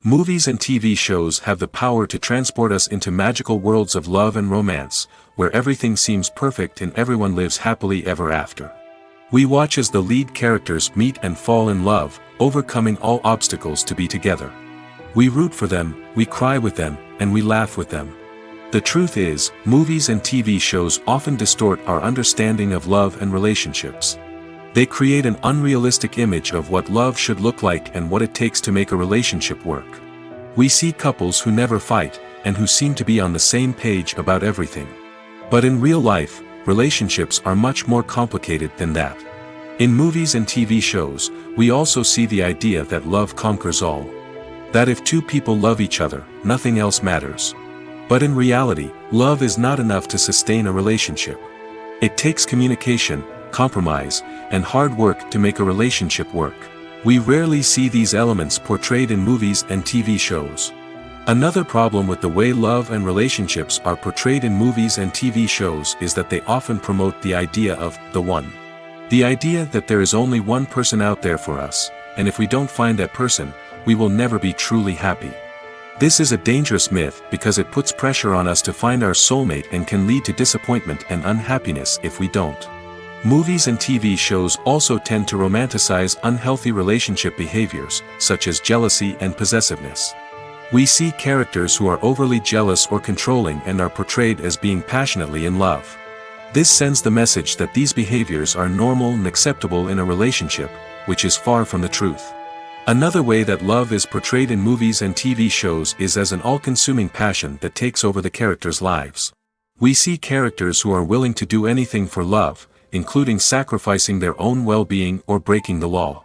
Movies and TV shows have the power to transport us into magical worlds of love and romance, where everything seems perfect and everyone lives happily ever after. We watch as the lead characters meet and fall in love, overcoming all obstacles to be together. We root for them, we cry with them, and we laugh with them. The truth is, movies and TV shows often distort our understanding of love and relationships. They create an unrealistic image of what love should look like and what it takes to make a relationship work. We see couples who never fight, and who seem to be on the same page about everything. But in real life, relationships are much more complicated than that. In movies and TV shows, we also see the idea that love conquers all. That if two people love each other, nothing else matters. But in reality, love is not enough to sustain a relationship. It takes communication, compromise, and hard work to make a relationship work. We rarely see these elements portrayed in movies and TV shows. Another problem with the way love and relationships are portrayed in movies and TV shows is that they often promote the idea of the one. The idea that there is only one person out there for us, and if we don't find that person, we will never be truly happy. This is a dangerous myth because it puts pressure on us to find our soulmate and can lead to disappointment and unhappiness if we don't. Movies and TV shows also tend to romanticize unhealthy relationship behaviors, such as jealousy and possessiveness. We see characters who are overly jealous or controlling and are portrayed as being passionately in love. This sends the message that these behaviors are normal and acceptable in a relationship, which is far from the truth. Another way that love is portrayed in movies and TV shows is as an all-consuming passion that takes over the characters' lives. We see characters who are willing to do anything for love, including sacrificing their own well-being or breaking the law.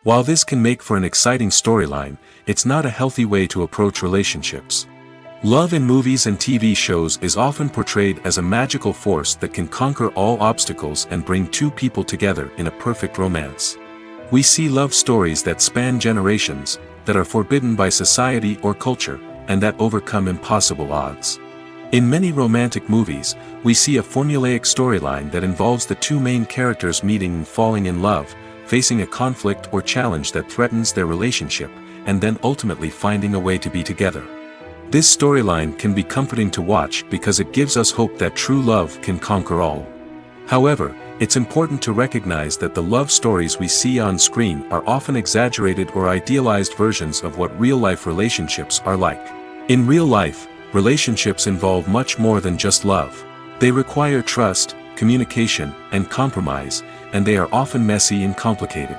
While this can make for an exciting storyline, it's not a healthy way to approach relationships. Love in movies and TV shows is often portrayed as a magical force that can conquer all obstacles and bring two people together in a perfect romance. We see love stories that span generations, that are forbidden by society or culture, and that overcome impossible odds. In many romantic movies, we see a formulaic storyline that involves the two main characters meeting and falling in love, facing a conflict or challenge that threatens their relationship, and then ultimately finding a way to be together. This storyline can be comforting to watch because it gives us hope that true love can conquer all. However, it's important to recognize that the love stories we see on screen are often exaggerated or idealized versions of what real-life relationships are like. In real life, relationships involve much more than just love. They require trust, communication, and compromise, and they are often messy and complicated.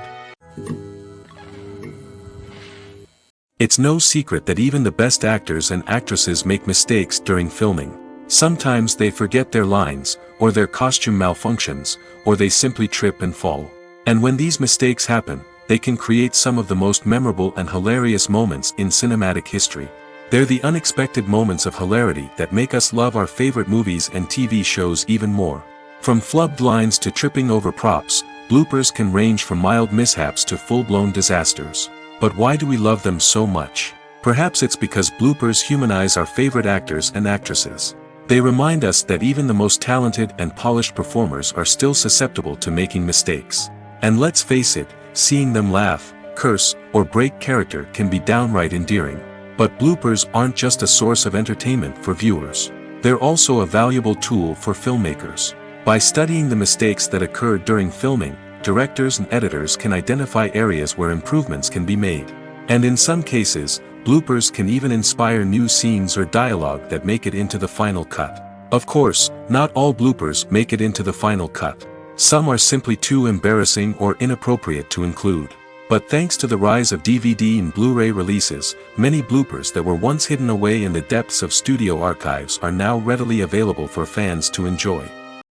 It's no secret that even the best actors and actresses make mistakes during filming. Sometimes they forget their lines, or their costume malfunctions, or they simply trip and fall. And when these mistakes happen, they can create some of the most memorable and hilarious moments in cinematic history. They're the unexpected moments of hilarity that make us love our favorite movies and TV shows even more. From flubbed lines to tripping over props, bloopers can range from mild mishaps to full-blown disasters. But why do we love them so much? Perhaps it's because bloopers humanize our favorite actors and actresses. They remind us that even the most talented and polished performers are still susceptible to making mistakes. And let's face it, seeing them laugh, curse, or break character can be downright endearing. But bloopers aren't just a source of entertainment for viewers. They're also a valuable tool for filmmakers. By studying the mistakes that occurred during filming, directors and editors can identify areas where improvements can be made. And in some cases, bloopers can even inspire new scenes or dialogue that make it into the final cut. Of course, not all bloopers make it into the final cut. Some are simply too embarrassing or inappropriate to include. But thanks to the rise of DVD and Blu-ray releases, many bloopers that were once hidden away in the depths of studio archives are now readily available for fans to enjoy.